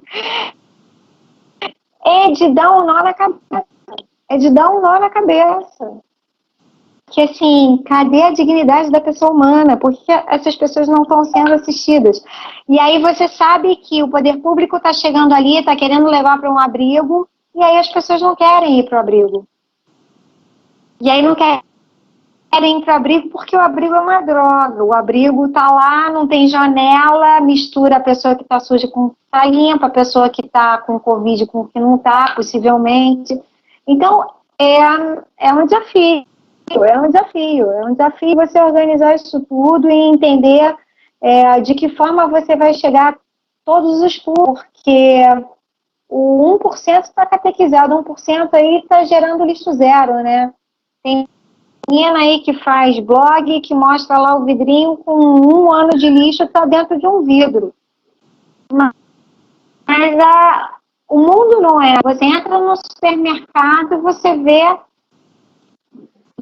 É de dar um nó na cabeça. Que assim, cadê a dignidade da pessoa humana? Por que essas pessoas não estão sendo assistidas? E aí você sabe que o poder público está chegando ali, está querendo levar para um abrigo, e aí as pessoas não querem ir para o abrigo. E aí não querem ir para o abrigo porque o abrigo é uma droga. O abrigo está lá, não tem janela, mistura a pessoa que está suja com que está limpa, a pessoa que está com Covid com que não está, possivelmente. Então, é um desafio. É um desafio você organizar isso tudo e entender de que forma você vai chegar a todos os públicos, porque o 1% está catequizado, 1% aí está gerando lixo zero, né? Tem menina aí que faz blog, que mostra lá o vidrinho com 1 ano de lixo, está dentro de um vidro. Mas o mundo não é. Você entra no supermercado e você vê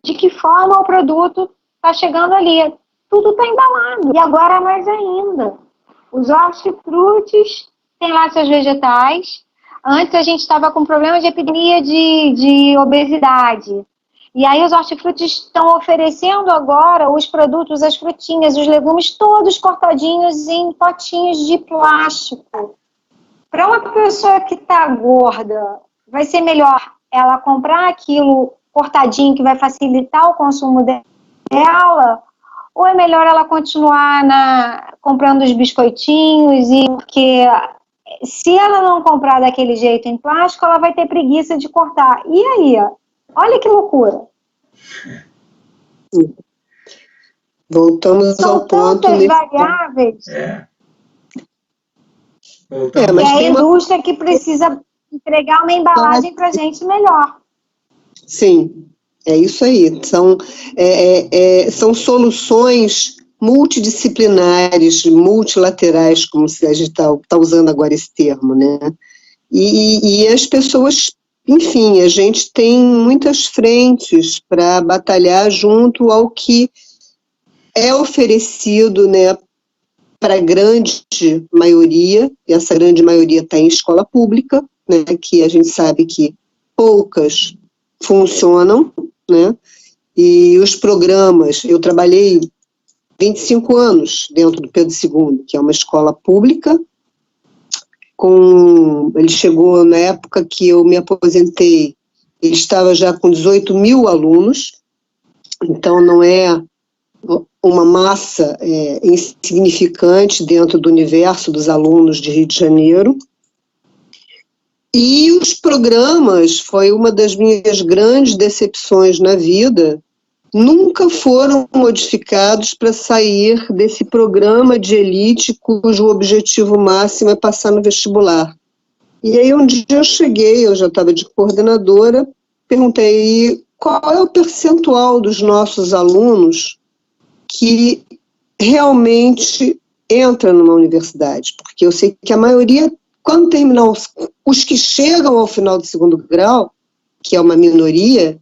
de que forma o produto está chegando ali. Tudo está embalado. E agora mais ainda. Os hortifrutis têm lá seus vegetais. Antes a gente estava com problema de epidemia de obesidade. E aí os hortifrutis estão oferecendo agora os produtos, as frutinhas, os legumes, todos cortadinhos em potinhos de plástico. Para uma pessoa que está gorda, vai ser melhor ela comprar aquilo cortadinho que vai facilitar o consumo dela, ou é melhor ela continuar comprando os biscoitinhos, porque se ela não comprar daquele jeito em plástico, ela vai ter preguiça de cortar. E aí? Olha que loucura. Voltamos ao ponto. São tantas variáveis. Mas e a indústria que precisa entregar uma embalagem para a gente melhor. Sim, é isso aí. São soluções multidisciplinares, multilaterais, como a gente está usando agora esse termo, né? E as pessoas, enfim, a gente tem muitas frentes para batalhar junto ao que é oferecido, né, para a grande maioria, e essa grande maioria está em escola pública, né, que a gente sabe que poucas funcionam, né, e os programas, eu trabalhei 25 anos dentro do Pedro II, que é uma escola pública, ele chegou na época que eu me aposentei, ele estava já com 18 mil alunos, então não é uma massa insignificante dentro do universo dos alunos de Rio de Janeiro. E os programas, foi uma das minhas grandes decepções na vida, nunca foram modificados para sair desse programa de elite cujo objetivo máximo é passar no vestibular. E aí um dia eu cheguei, eu já estava de coordenadora, perguntei qual é o percentual dos nossos alunos que realmente entra numa universidade, porque eu sei que a maioria, quando terminar os que chegam ao final do 2º grau, que é uma minoria,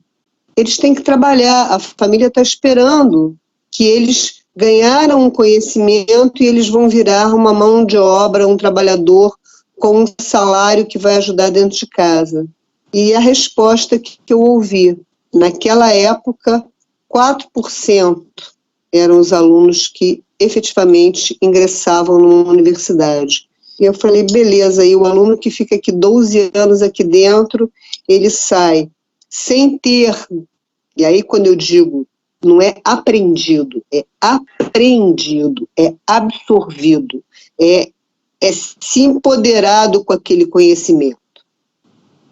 eles têm que trabalhar, a família está esperando que eles ganharam um conhecimento e eles vão virar uma mão de obra, um trabalhador com um salário que vai ajudar dentro de casa. E a resposta que eu ouvi, naquela época, 4% eram os alunos que efetivamente ingressavam numa universidade. E eu falei, beleza, e o aluno que fica aqui 12 anos aqui dentro, ele sai sem ter, e aí quando eu digo não é aprendido, é apreendido, é absorvido, é se empoderado com aquele conhecimento.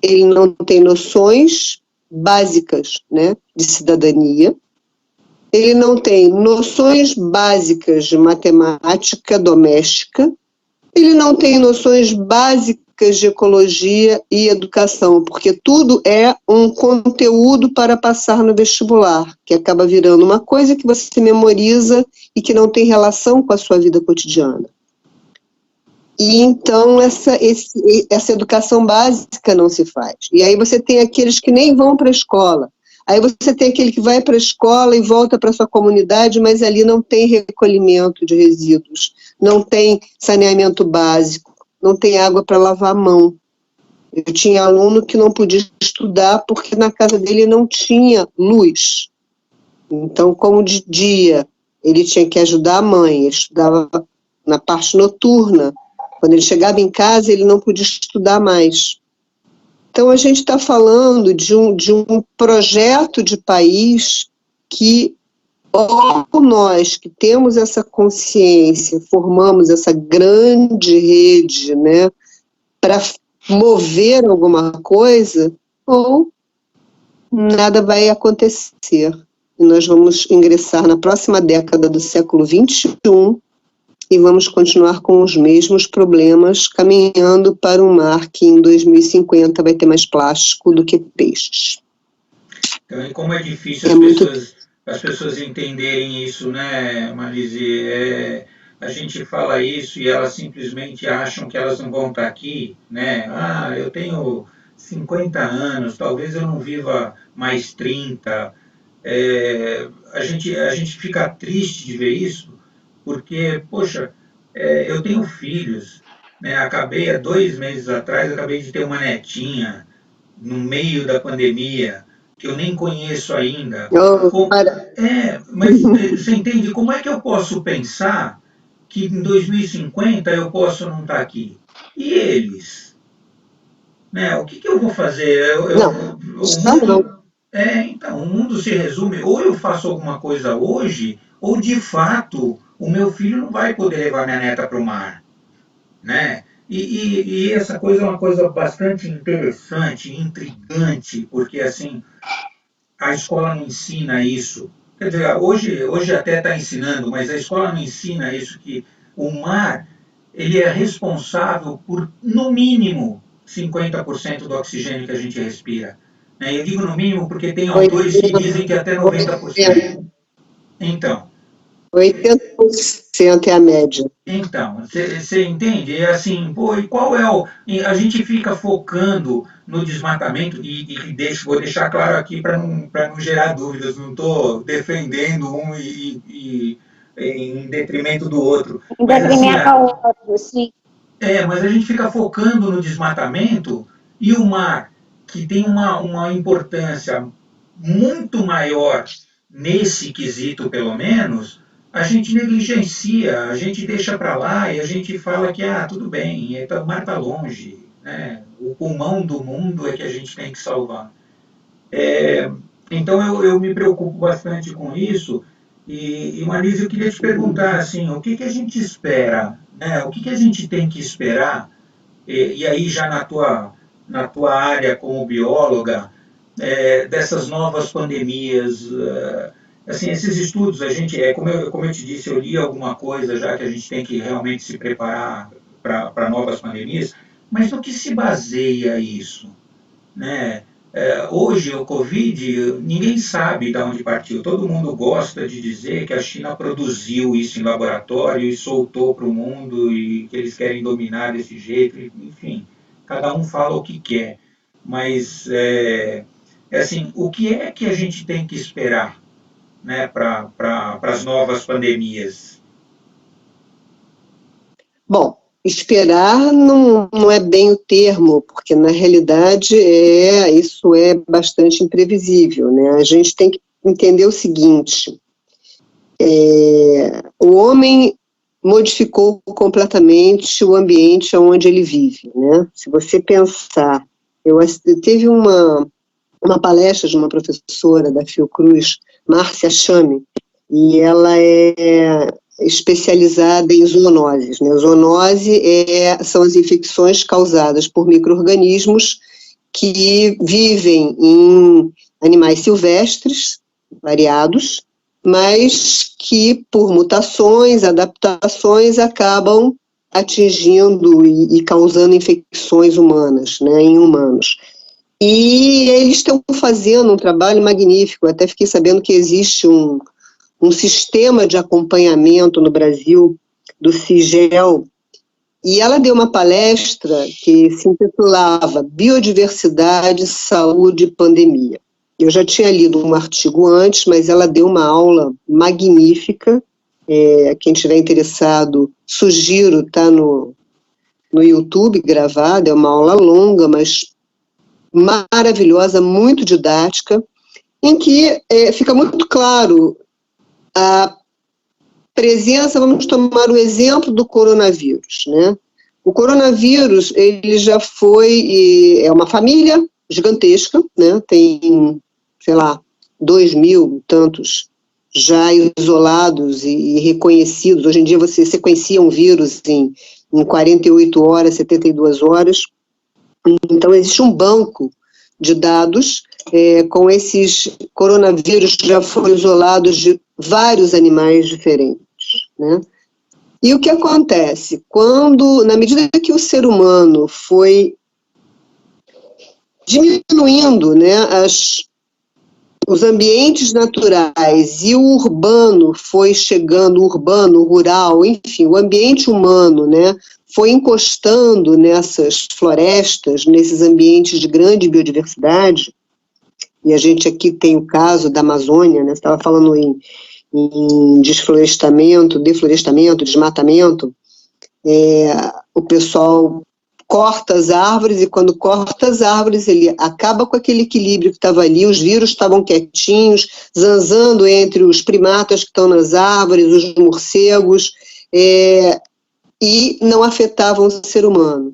Ele não tem noções básicas, né, de cidadania, ele não tem noções básicas de matemática doméstica, ele não tem noções básicas de ecologia e educação, porque tudo é um conteúdo para passar no vestibular, que acaba virando uma coisa que você memoriza e que não tem relação com a sua vida cotidiana. E então essa educação básica não se faz. E aí você tem aqueles que nem vão para a escola. Aí você tem aquele que vai para a escola e volta para a sua comunidade, mas ali não tem recolhimento de resíduos, não tem saneamento básico, não tem água para lavar a mão. Eu tinha aluno que não podia estudar porque na casa dele não tinha luz. Então, como de dia ele tinha que ajudar a mãe, ele estudava na parte noturna. Quando ele chegava em casa, ele não podia estudar mais. Então, a gente está falando de um projeto de país que, ou nós que temos essa consciência, formamos essa grande rede, né, para mover alguma coisa, ou nada vai acontecer. E nós vamos ingressar na próxima década do século XXI e vamos continuar com os mesmos problemas, caminhando para um mar que em 2050 vai ter mais plástico do que peixes. Então, e como é difícil as pessoas entenderem isso, né, Marlise? A gente fala isso e elas simplesmente acham que elas não vão estar aqui, né? Ah, eu tenho 50 anos, talvez eu não viva mais 30. A gente fica triste de ver isso, porque, poxa, eu tenho filhos, né? Acabei, há 2 meses atrás, acabei de ter uma netinha, no meio da pandemia, que eu nem conheço ainda. Mas você entende, como é que eu posso pensar que em 2050 eu posso não estar aqui? E eles? Né? O que eu vou fazer? Então, o mundo se resume, ou eu faço alguma coisa hoje, ou de fato o meu filho não vai poder levar minha neta para o mar, né? E essa coisa é uma coisa bastante interessante, intrigante, porque assim, a escola não ensina isso. Quer dizer, hoje até está ensinando, mas a escola não ensina isso, que o mar ele é responsável por, no mínimo, 50% do oxigênio que a gente respira. Eu digo no mínimo porque tem autores que dizem que até 90%. Então, 80% é a média. Então, você entende? É assim, pô, e qual é o... A gente fica focando no desmatamento, vou deixar claro aqui para não gerar dúvidas, não estou defendendo um em detrimento do outro. Em detrimento ao outro, sim. Mas a gente fica focando no desmatamento e o mar, que tem uma importância muito maior nesse quesito, pelo menos, a gente negligencia, a gente deixa para lá e a gente fala que, tudo bem, o mar está longe, né? O pulmão do mundo é que a gente tem que salvar. Então eu me preocupo bastante com isso e Marlise, eu queria te perguntar assim, o que a gente espera, né? O que a gente tem que esperar, e aí já na tua área como bióloga, dessas novas pandemias, assim, esses estudos, a gente, como eu te disse, eu li alguma coisa já que a gente tem que realmente se preparar para novas pandemias, mas no que se baseia isso, né? Hoje o Covid, ninguém sabe de onde partiu, todo mundo gosta de dizer que a China produziu isso em laboratório e soltou para o mundo e que eles querem dominar desse jeito, enfim, cada um fala o que quer, mas assim, o que é que a gente tem que esperar, né, para as novas pandemias? Bom, esperar não é bem o termo, porque na realidade isso é bastante imprevisível, né? A gente tem que entender o seguinte, o homem modificou completamente o ambiente onde ele vive, né? Se você pensar, teve uma uma palestra de uma professora da Fiocruz, Márcia Chame, e ela é especializada em zoonoses, né? Zoonose são as infecções causadas por micro-organismos que vivem em animais silvestres, variados, mas que, por mutações, adaptações, acabam atingindo e causando infecções humanas, né, em humanos. E eles estão fazendo um trabalho magnífico. Eu até fiquei sabendo que existe um sistema de acompanhamento no Brasil do CIGEL, e ela deu uma palestra que se intitulava Biodiversidade, Saúde e Pandemia. Eu já tinha lido um artigo antes, mas ela deu uma aula magnífica. Quem estiver interessado, sugiro, está no YouTube gravado. É uma aula longa, mas maravilhosa, muito didática, em que fica muito claro a presença. Vamos tomar o exemplo do coronavírus, né? O coronavírus, ele já foi, é uma família gigantesca, né? Tem, sei lá, 2.000 tantos já isolados e reconhecidos. Hoje em dia você sequencia um vírus em 48 horas, 72 horas. Então existe um banco de dados com esses coronavírus que já foram isolados de vários animais diferentes, né? E o que acontece? Na medida que o ser humano foi diminuindo, né, os ambientes naturais, e o urbano foi chegando, urbano, rural, enfim, o ambiente humano, né, foi encostando nessas florestas, nesses ambientes de grande biodiversidade, e a gente aqui tem o caso da Amazônia, né, você estava falando em desflorestamento, deflorestamento, desmatamento, o pessoal corta as árvores, e quando corta as árvores, ele acaba com aquele equilíbrio que estava ali, os vírus estavam quietinhos, zanzando entre os primatas que estão nas árvores, os morcegos, e não afetavam o ser humano.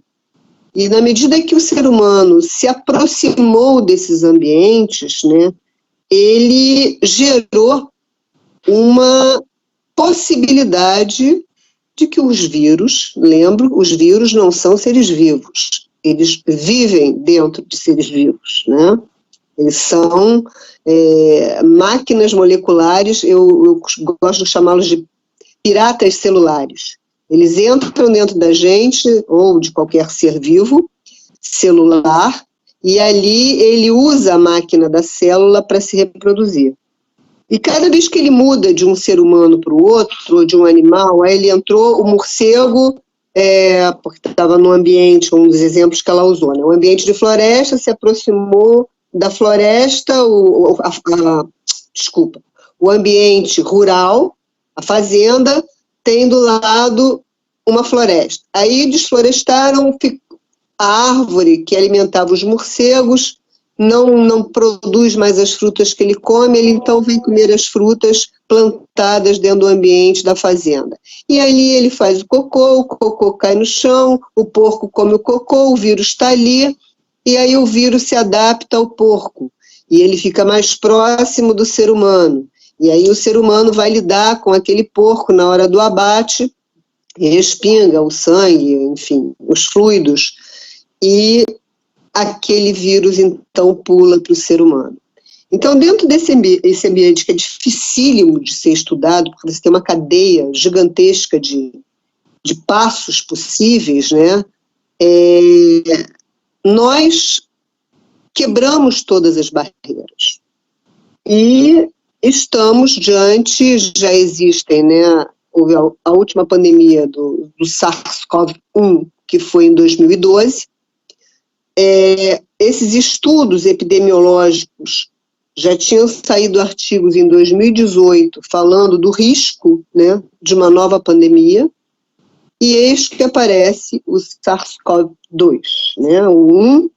E na medida que o ser humano se aproximou desses ambientes, né, ele gerou uma possibilidade de que os vírus, lembro, os vírus não são seres vivos, eles vivem dentro de seres vivos, né? Eles são máquinas moleculares, eu gosto de chamá-los de piratas celulares. Eles entram dentro da gente, ou de qualquer ser vivo, celular, e ali ele usa a máquina da célula para se reproduzir. E cada vez que ele muda de um ser humano para o outro, ou de um animal, aí ele entrou, o morcego, porque estava no ambiente, um dos exemplos que ela usou, né? O ambiente de floresta se aproximou da floresta, o ambiente rural, a fazenda, tem do lado uma floresta. Aí desflorestaram, a árvore que alimentava os morcegos não produz mais as frutas que ele come, ele então vem comer as frutas plantadas dentro do ambiente da fazenda. E aí ele faz o cocô cai no chão, o porco come o cocô, o vírus está ali, e aí o vírus se adapta ao porco, e ele fica mais próximo do ser humano. E aí o ser humano vai lidar com aquele porco na hora do abate, e respinga o sangue, enfim, os fluidos, e aquele vírus, então, pula para o ser humano. Então, dentro desse ambiente que é dificílimo de ser estudado, porque você tem uma cadeia gigantesca de passos possíveis, né, nós quebramos todas as barreiras. E estamos diante, já existem, né, houve a última pandemia do SARS-CoV-1, que foi em 2012, esses estudos epidemiológicos já tinham saído artigos em 2018 falando do risco, né, de uma nova pandemia, e eis que aparece o SARS-CoV-2, né, o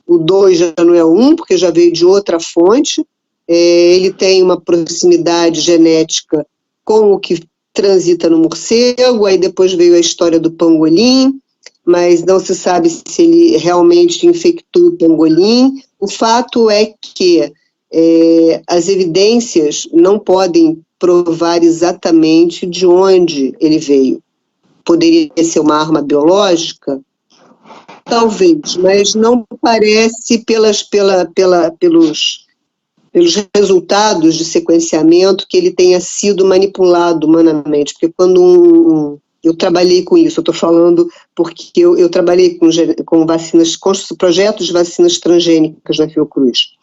2 já não é o 1, porque já veio de outra fonte, ele tem uma proximidade genética com o que transita no morcego, aí depois veio a história do pangolim, mas não se sabe se ele realmente infectou o pangolim, O fato é que as evidências não podem provar exatamente de onde ele veio. Poderia ser uma arma biológica? Talvez, mas não parece pelos resultados de sequenciamento que ele tenha sido manipulado humanamente, porque quando eu trabalhei com isso, eu estou falando porque eu trabalhei com vacinas, com projetos de vacinas transgênicas na Fiocruz.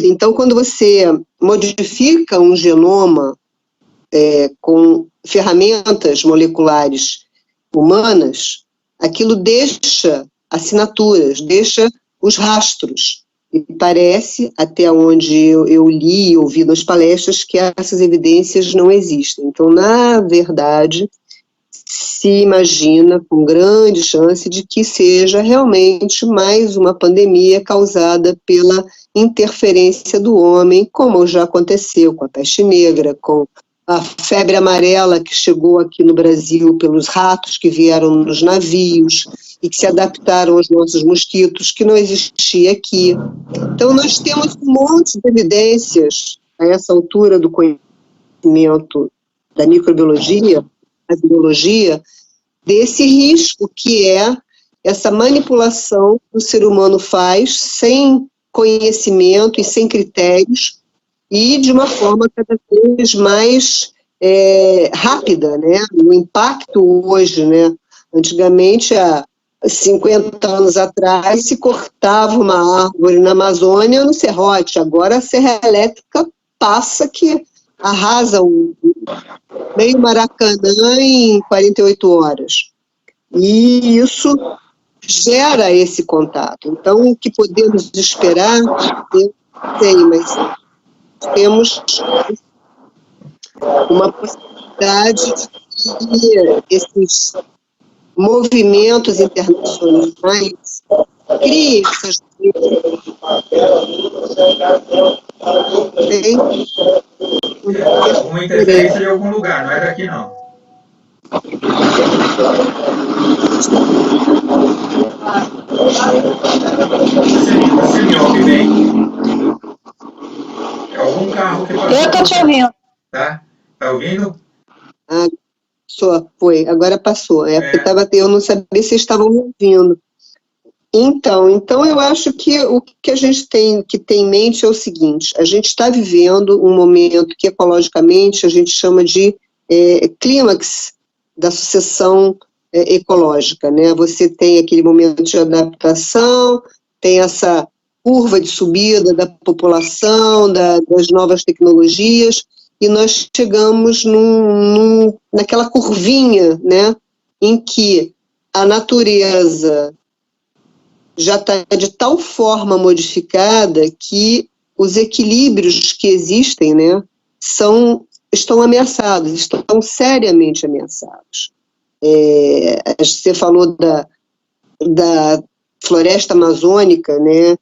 Então, quando você modifica um genoma com ferramentas moleculares humanas, aquilo deixa assinaturas, deixa os rastros. E parece, até onde eu li e ouvi nas palestras, que essas evidências não existem. Então, na verdade, se imagina com grande chance de que seja realmente mais uma pandemia causada pela interferência do homem, como já aconteceu com a peste negra, com a febre amarela que chegou aqui no Brasil pelos ratos que vieram nos navios e que se adaptaram aos nossos mosquitos, que não existia aqui. Então, nós temos um monte de evidências a essa altura do conhecimento da microbiologia, da biologia, desse risco que é essa manipulação que o ser humano faz sem conhecimento e sem critérios e de uma forma cada vez mais rápida, né? O impacto hoje, né? Antigamente, há 50 anos atrás, se cortava uma árvore na Amazônia no serrote. Agora a serra elétrica passa que arrasa o meio Maracanã em 48 horas. E isso gera esse contato. Então, o que podemos esperar, eu não sei, mas temos uma possibilidade de que esses movimentos internacionais criem essas Uma interferência de algum lugar, não é daqui não. Você me ouve bem? É algum carro que passou. Eu estou te ouvindo. Tá? Tá ouvindo? Foi, agora passou. Porque eu não sabia se vocês estavam me ouvindo. Então eu acho que o que a gente tem que ter em mente é o seguinte: a gente está vivendo um momento que ecologicamente a gente chama de clímax da sucessão ecológica, né? Você tem aquele momento de adaptação, tem essa curva de subida da população, das novas tecnologias, e nós chegamos naquela curvinha, né, em que a natureza já está de tal forma modificada que os equilíbrios que existem, né, estão ameaçados, estão seriamente ameaçados. Você falou da floresta amazônica, né,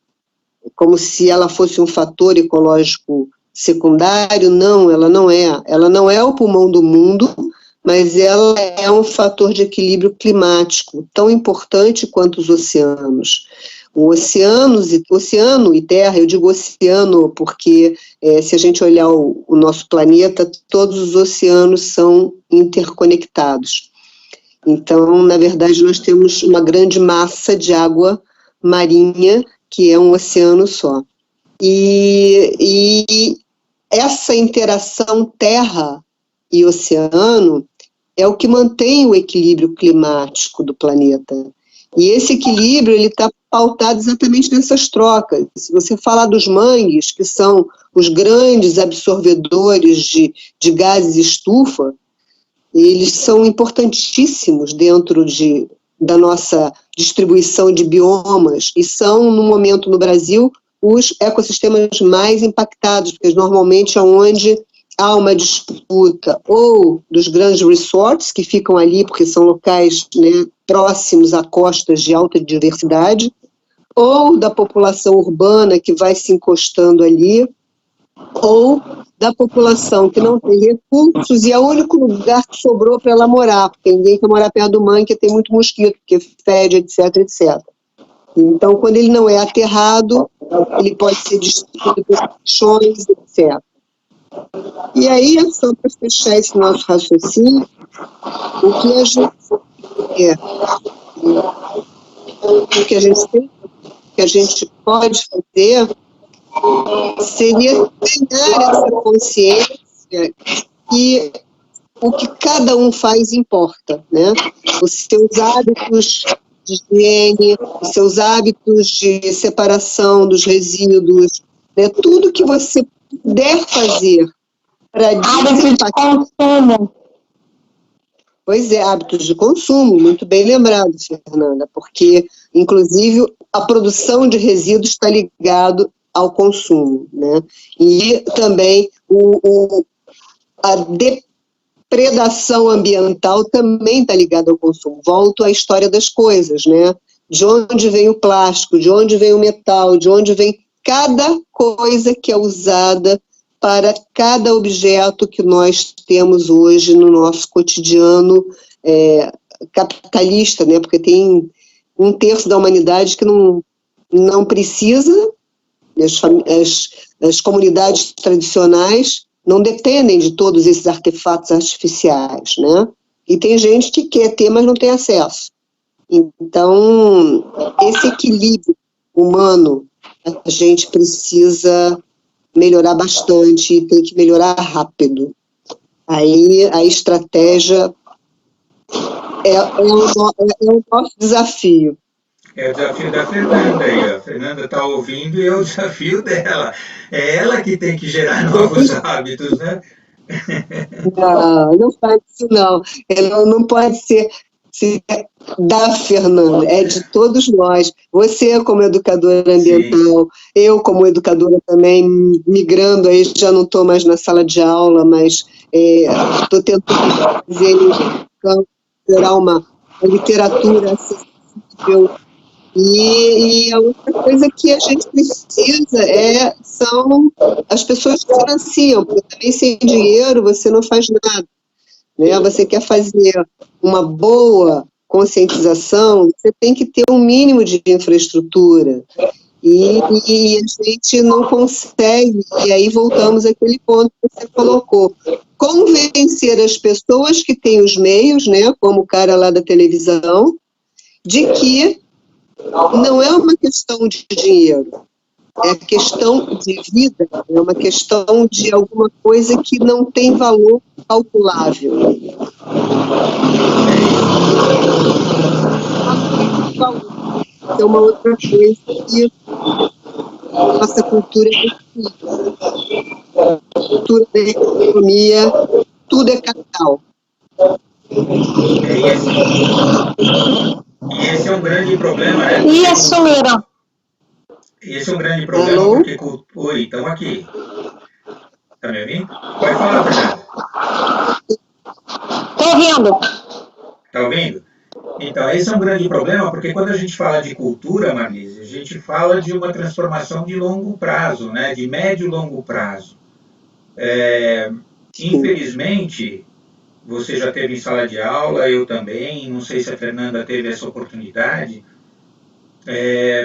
como se ela fosse um fator ecológico secundário. Não, ela não é. Ela não é o pulmão do mundo, mas ela é um fator de equilíbrio climático, tão importante quanto os oceanos. Oceano e terra, eu digo oceano porque se a gente olhar o nosso planeta, todos os oceanos são interconectados. Então, na verdade, nós temos uma grande massa de água marinha, que é um oceano só. E essa interação terra e oceano é o que mantém o equilíbrio climático do planeta. E esse equilíbrio está pautado exatamente nessas trocas. Se você falar dos mangues, que são os grandes absorvedores de gases estufa, eles são importantíssimos dentro da nossa distribuição de biomas e são, no momento no Brasil, os ecossistemas mais impactados, porque normalmente é onde há uma disputa ou dos grandes resorts, que ficam ali porque são locais, né, próximos a costas de alta diversidade, ou da população urbana que vai se encostando ali, ou da população que não tem recursos e é o único lugar que sobrou para ela morar, porque ninguém quer morar perto do mangue, que tem muito mosquito, porque fede, etc, etc. Então, quando ele não é aterrado, ele pode ser destruído por chões, etc. E aí, só para fechar esse nosso raciocínio, o que a gente é, o que a gente tem, o que a gente pode fazer seria ganhar essa consciência que o que cada um faz importa, né? Os seus hábitos de higiene, os seus hábitos de separação dos resíduos, né? Tudo que você puder fazer para desinfectar. Consumo. Pois é, hábitos de consumo, muito bem lembrado, Fernanda, porque, inclusive, a produção de resíduos está ligado ao consumo, né? E também a depredação ambiental também está ligada ao consumo. Volto à história das coisas, né? De onde vem o plástico, de onde vem o metal, de onde vem cada coisa que é usada para cada objeto que nós temos hoje no nosso cotidiano capitalista, né? Porque tem 1/3 da humanidade que não precisa, as comunidades tradicionais não dependem de todos esses artefatos artificiais, né? E tem gente que quer ter, mas não tem acesso. Então, esse equilíbrio humano, a gente precisa melhorar bastante e tem que melhorar rápido. Aí a estratégia é o nosso desafio. É o desafio da Fernanda aí, a Fernanda está ouvindo e é o desafio dela. É ela que tem que gerar novos hábitos, né? Não faz isso não. Não pode ser da Fernanda, é de todos nós. Você como educadora ambiental, sim, eu como educadora também, migrando aí, já não estou mais na sala de aula, mas estou tentando gerar uma literatura acessível. E a outra coisa que a gente precisa são as pessoas que financiam, porque também sem dinheiro você não faz nada. Né? Você quer fazer uma boa conscientização, você tem que ter um mínimo de infraestrutura. E a gente não consegue, e aí voltamos àquele ponto que você colocou. Convencer as pessoas que têm os meios, né, como o cara lá da televisão, de que não é uma questão de dinheiro, é questão de vida, é uma questão de alguma coisa que não tem valor calculável. É uma outra coisa que nossa cultura é cultura da economia, tudo é capital. E esse é um grande problema, né? Isso, Mira. Esse é um grande problema. Alô? Porque... Oi, estamos aqui. Está me ouvindo? Pode falar, Fernanda. Estou ouvindo. Está ouvindo? Então, esse é um grande problema, porque quando a gente fala de cultura, Marlise, a gente fala de uma transformação de longo prazo, né? De médio e longo prazo. Infelizmente, você já teve em sala de aula, eu também, não sei se a Fernanda teve essa oportunidade,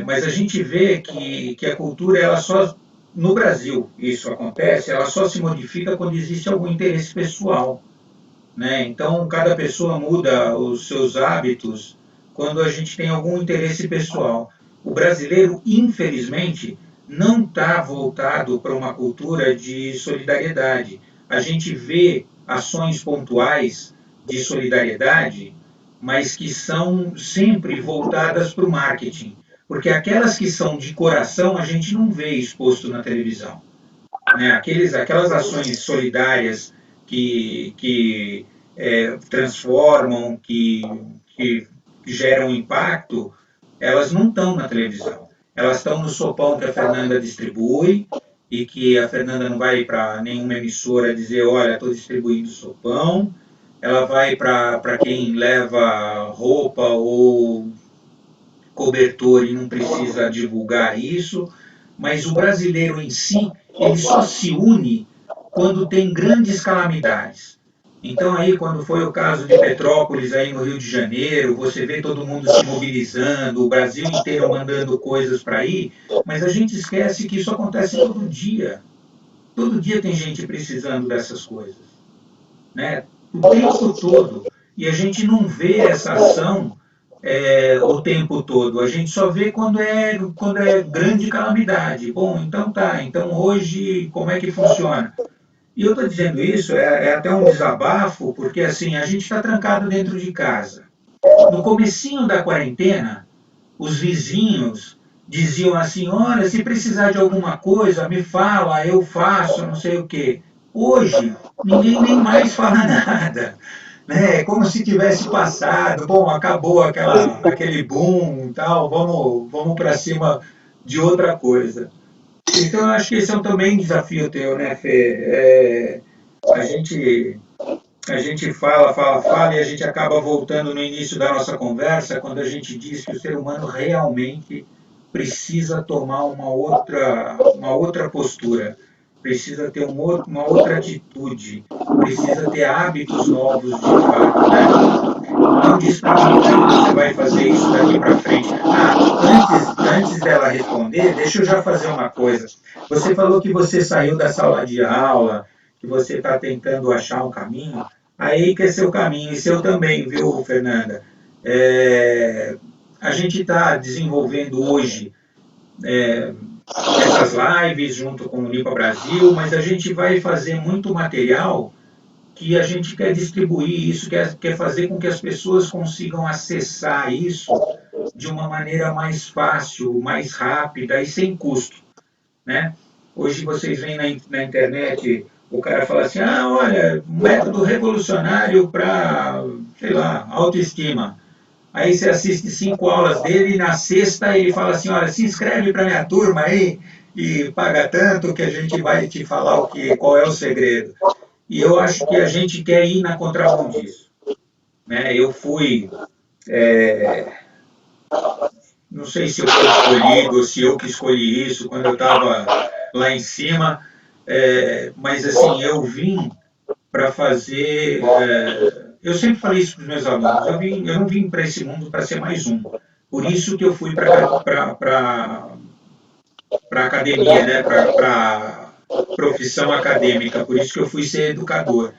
mas a gente vê que a cultura, ela só, no Brasil isso acontece, ela só se modifica quando existe algum interesse pessoal. Né? Então, cada pessoa muda os seus hábitos quando a gente tem algum interesse pessoal. O brasileiro, infelizmente, não está voltado para uma cultura de solidariedade. A gente vê ações pontuais de solidariedade, mas que são sempre voltadas para o marketing. Porque aquelas que são de coração, a gente não vê exposto na televisão. Né? Aquelas ações solidárias que transformam, que geram impacto, elas não estão na televisão. Elas estão no sopão que a Fernanda distribui e que a Fernanda não vai para nenhuma emissora dizer, olha, estou distribuindo sopão. Ela vai para quem leva roupa ou cobertor e não precisa divulgar isso. Mas o brasileiro em si, ele só se une quando tem grandes calamidades. Então aí, quando foi o caso de Petrópolis, aí no Rio de Janeiro, você vê todo mundo se mobilizando, o Brasil inteiro mandando coisas para aí, mas a gente esquece que isso acontece todo dia. Todo dia tem gente precisando dessas coisas, né? O tempo todo. E a gente não vê essa ação o tempo todo. A gente só vê quando é grande calamidade. Bom, então tá. Então hoje, como é que funciona? E eu estou dizendo isso, é até um desabafo, porque assim, a gente está trancado dentro de casa. No comecinho da quarentena, os vizinhos diziam assim, olha, se precisar de alguma coisa, me fala, eu faço, não sei o quê. Hoje, ninguém nem mais fala nada. Né? É como se tivesse passado, bom, acabou aquele boom e tal, vamos para cima de outra coisa. Então, eu acho que esse é também um desafio teu, né, Fê? A gente a gente fala e a gente acaba voltando no início da nossa conversa quando a gente diz que o ser humano realmente precisa tomar uma outra postura, precisa ter uma outra atitude, precisa ter hábitos novos de fato, né? Então diz para mim como é que você vai fazer isso daqui para frente. Antes dela responder, deixa eu já fazer uma coisa. Você falou que você saiu da sala de aula, que você está tentando achar um caminho. Aí que é seu caminho, e seu também, viu, Fernanda? A gente está desenvolvendo hoje essas lives junto com o Limpa Brasil, mas a gente vai fazer muito material que a gente quer distribuir isso, quer fazer com que as pessoas consigam acessar isso de uma maneira mais fácil, mais rápida e sem custo, né? Hoje vocês veem na internet o cara fala assim, olha, um método revolucionário para, sei lá, autoestima. Aí você assiste 5 aulas dele e na sexta ele fala assim, olha, se inscreve para minha turma aí e paga tanto que a gente vai te falar qual é o segredo. E eu acho que a gente quer ir na contramão disso. Né? Eu fui, não sei se eu fui escolhido ou se eu que escolhi isso quando eu estava lá em cima, mas assim, eu vim para fazer. Eu sempre falei isso para os meus alunos, eu não vim para esse mundo para ser mais um. Por isso que eu fui para a academia, né? Para profissão acadêmica, por isso que eu fui ser educador.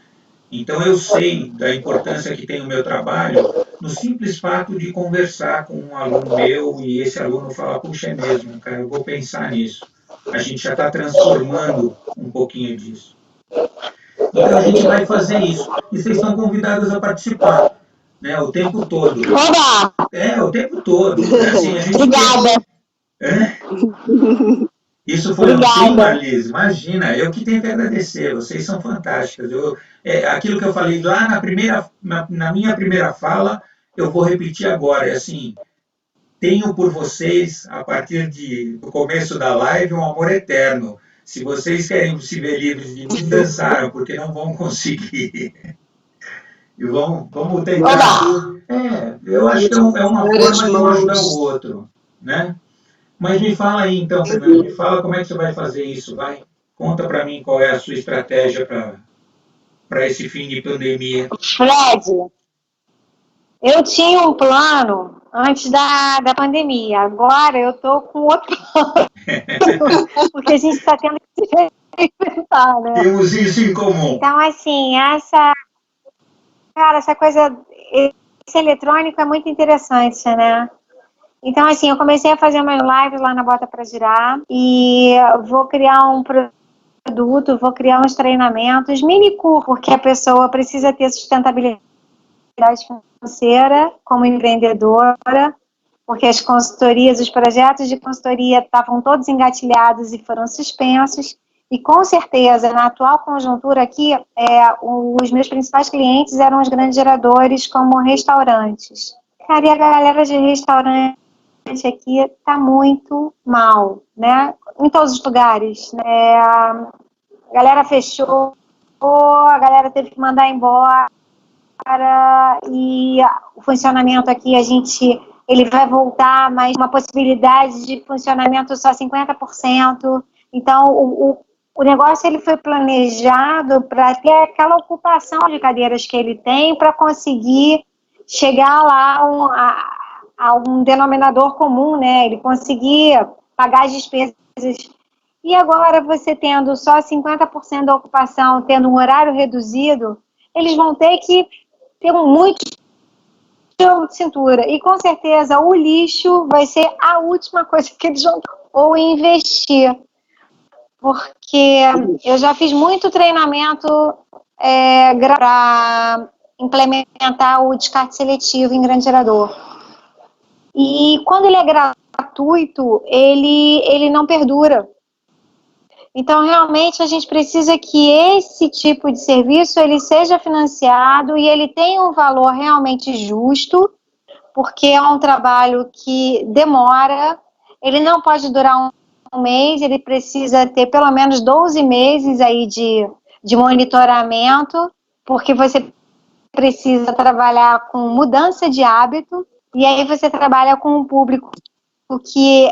Então eu sei da importância que tem o meu trabalho no simples fato de conversar com um aluno meu e esse aluno falar, puxa, é mesmo, cara, eu vou pensar nisso. A gente já está transformando um pouquinho disso. Então a gente vai fazer isso. E vocês estão convidados a participar, né, o tempo todo. O tempo todo. Assim, a gente Obrigada. Isso foi um sim, Marlise? Imagina, eu que tenho que agradecer, vocês são fantásticas. Aquilo que eu falei lá na minha primeira fala, eu vou repetir agora. Assim, tenho por vocês, a partir do começo da live, um amor eterno. Se vocês querem se ver livres de mim, dançaram, porque não vão conseguir. E vamos tentar. Eu acho que é uma forma de um ajudar o outro, né? Mas me fala aí então, Fernando, me fala como é que você vai fazer isso, vai? Conta para mim qual é a sua estratégia para esse fim de pandemia. Fred, eu tinha um plano antes da pandemia, agora eu estou com outro plano, porque a gente está tendo que se reinventar, né? Temos isso em comum. Então, assim, essa coisa, esse eletrônico é muito interessante, né? Então, assim, eu comecei a fazer umas lives lá na Bota pra Girar e vou criar um produto, vou criar uns treinamentos, mini curso, porque a pessoa precisa ter sustentabilidade financeira como empreendedora, porque as consultorias, os projetos de consultoria estavam todos engatilhados e foram suspensos. E com certeza, na atual conjuntura aqui, os meus principais clientes eram os grandes geradores como restaurantes. Cara, e a galera de restaurante aqui está muito mal, né? Em todos os lugares, né? A galera fechou, a galera teve que mandar embora e o funcionamento aqui ele vai voltar, mas uma possibilidade de funcionamento só 50%. Então o negócio ele foi planejado para ter aquela ocupação de cadeiras que ele tem para conseguir chegar lá a um denominador comum, né? Ele conseguir pagar as despesas. E agora, você tendo só 50% da ocupação, tendo um horário reduzido, eles vão ter que ter muito jogo de cintura. E com certeza o lixo vai ser a última coisa que eles vão ou investir. Porque eu já fiz muito treinamento para implementar o descarte seletivo em grande gerador. E quando ele é gratuito, ele não perdura. Então, realmente, a gente precisa que esse tipo de serviço ele seja financiado e ele tenha um valor realmente justo, porque é um trabalho que demora, ele não pode durar um mês, ele precisa ter pelo menos 12 meses aí de monitoramento, porque você precisa trabalhar com mudança de hábito, e aí você trabalha com um público que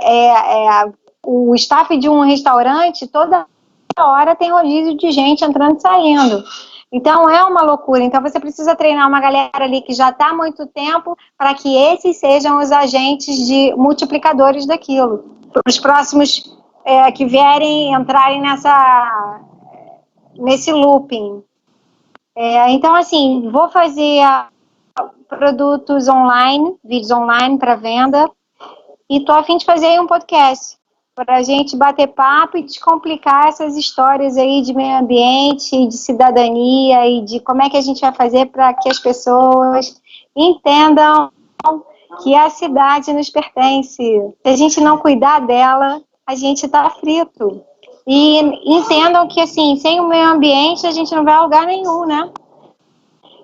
o staff de um restaurante, toda hora tem rodízio de gente entrando e saindo. Então, é uma loucura. Então, você precisa treinar uma galera ali que já está há muito tempo para que esses sejam os agentes de multiplicadores daquilo. Para os próximos que vierem entrarem nesse looping. Então, assim, vou fazer produtos online, vídeos online para venda, e estou a fim de fazer um podcast para a gente bater papo e descomplicar essas histórias aí de meio ambiente, de cidadania e de como é que a gente vai fazer para que as pessoas entendam que a cidade nos pertence. Se a gente não cuidar dela, a gente está frito. E entendam que, assim, sem o meio ambiente, a gente não vai a lugar nenhum, né?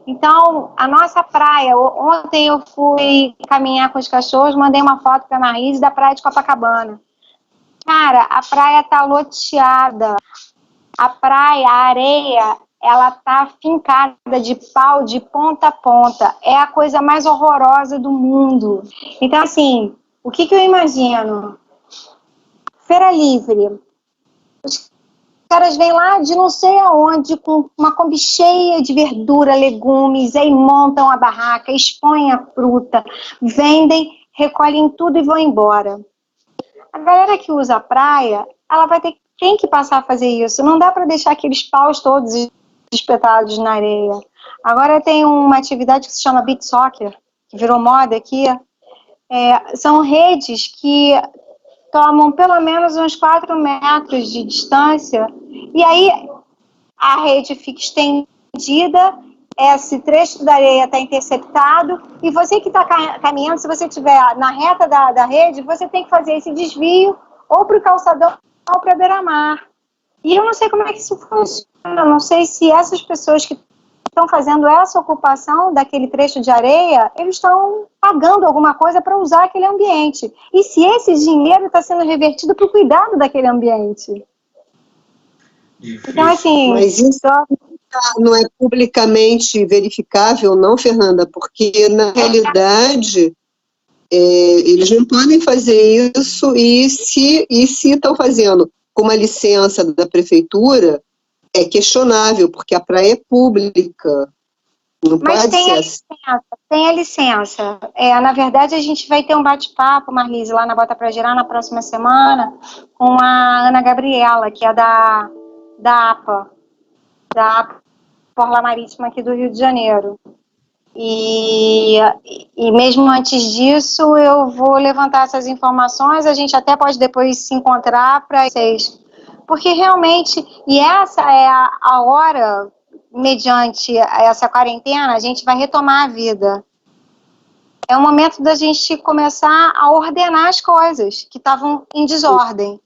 Então, a nossa praia, ontem eu fui caminhar com os cachorros, mandei uma foto para a Marisa da praia de Copacabana. Cara, a praia tá loteada, a areia, ela tá fincada de pau de ponta a ponta, é a coisa mais horrorosa do mundo. Então, assim, o que eu imagino? Feira livre, os caras vêm lá de não sei aonde, com uma Kombi cheia de verdura, legumes, aí montam a barraca, expõem a fruta, vendem, recolhem tudo e vão embora. A galera que usa a praia, ela tem que passar a fazer isso. Não dá para deixar aqueles paus todos espetados na areia. Agora tem uma atividade que se chama beach soccer, que virou moda aqui. São redes que tomam pelo menos uns 4 metros de distância, e aí a rede fica estendida, esse trecho da areia está interceptado, e você que está caminhando, se você estiver na reta da rede, você tem que fazer esse desvio ou para o calçadão ou para a beira-mar. E eu não sei como é que isso funciona, eu não sei se essas pessoas que estão fazendo essa ocupação daquele trecho de areia, eles estão pagando alguma coisa para usar aquele ambiente. E se esse dinheiro está sendo revertido para o cuidado daquele ambiente. Difícil. Então, assim... Mas isso não é publicamente verificável, não, Fernanda? Porque, na realidade, eles não podem fazer isso, e se estão fazendo com uma licença da prefeitura, é questionável, porque a praia é pública. Não Mas pode tem ser a licença. Na verdade, a gente vai ter um bate-papo, Marlise, lá na Bota Pra Girar, na próxima semana, com a Ana Gabriela, que é da APA, da Orla Marítima aqui do Rio de Janeiro. E mesmo antes disso, eu vou levantar essas informações, a gente até pode depois se encontrar para vocês. Porque realmente, e essa é a hora, mediante essa quarentena, a gente vai retomar a vida. É o momento da gente começar a ordenar as coisas que estavam em desordem.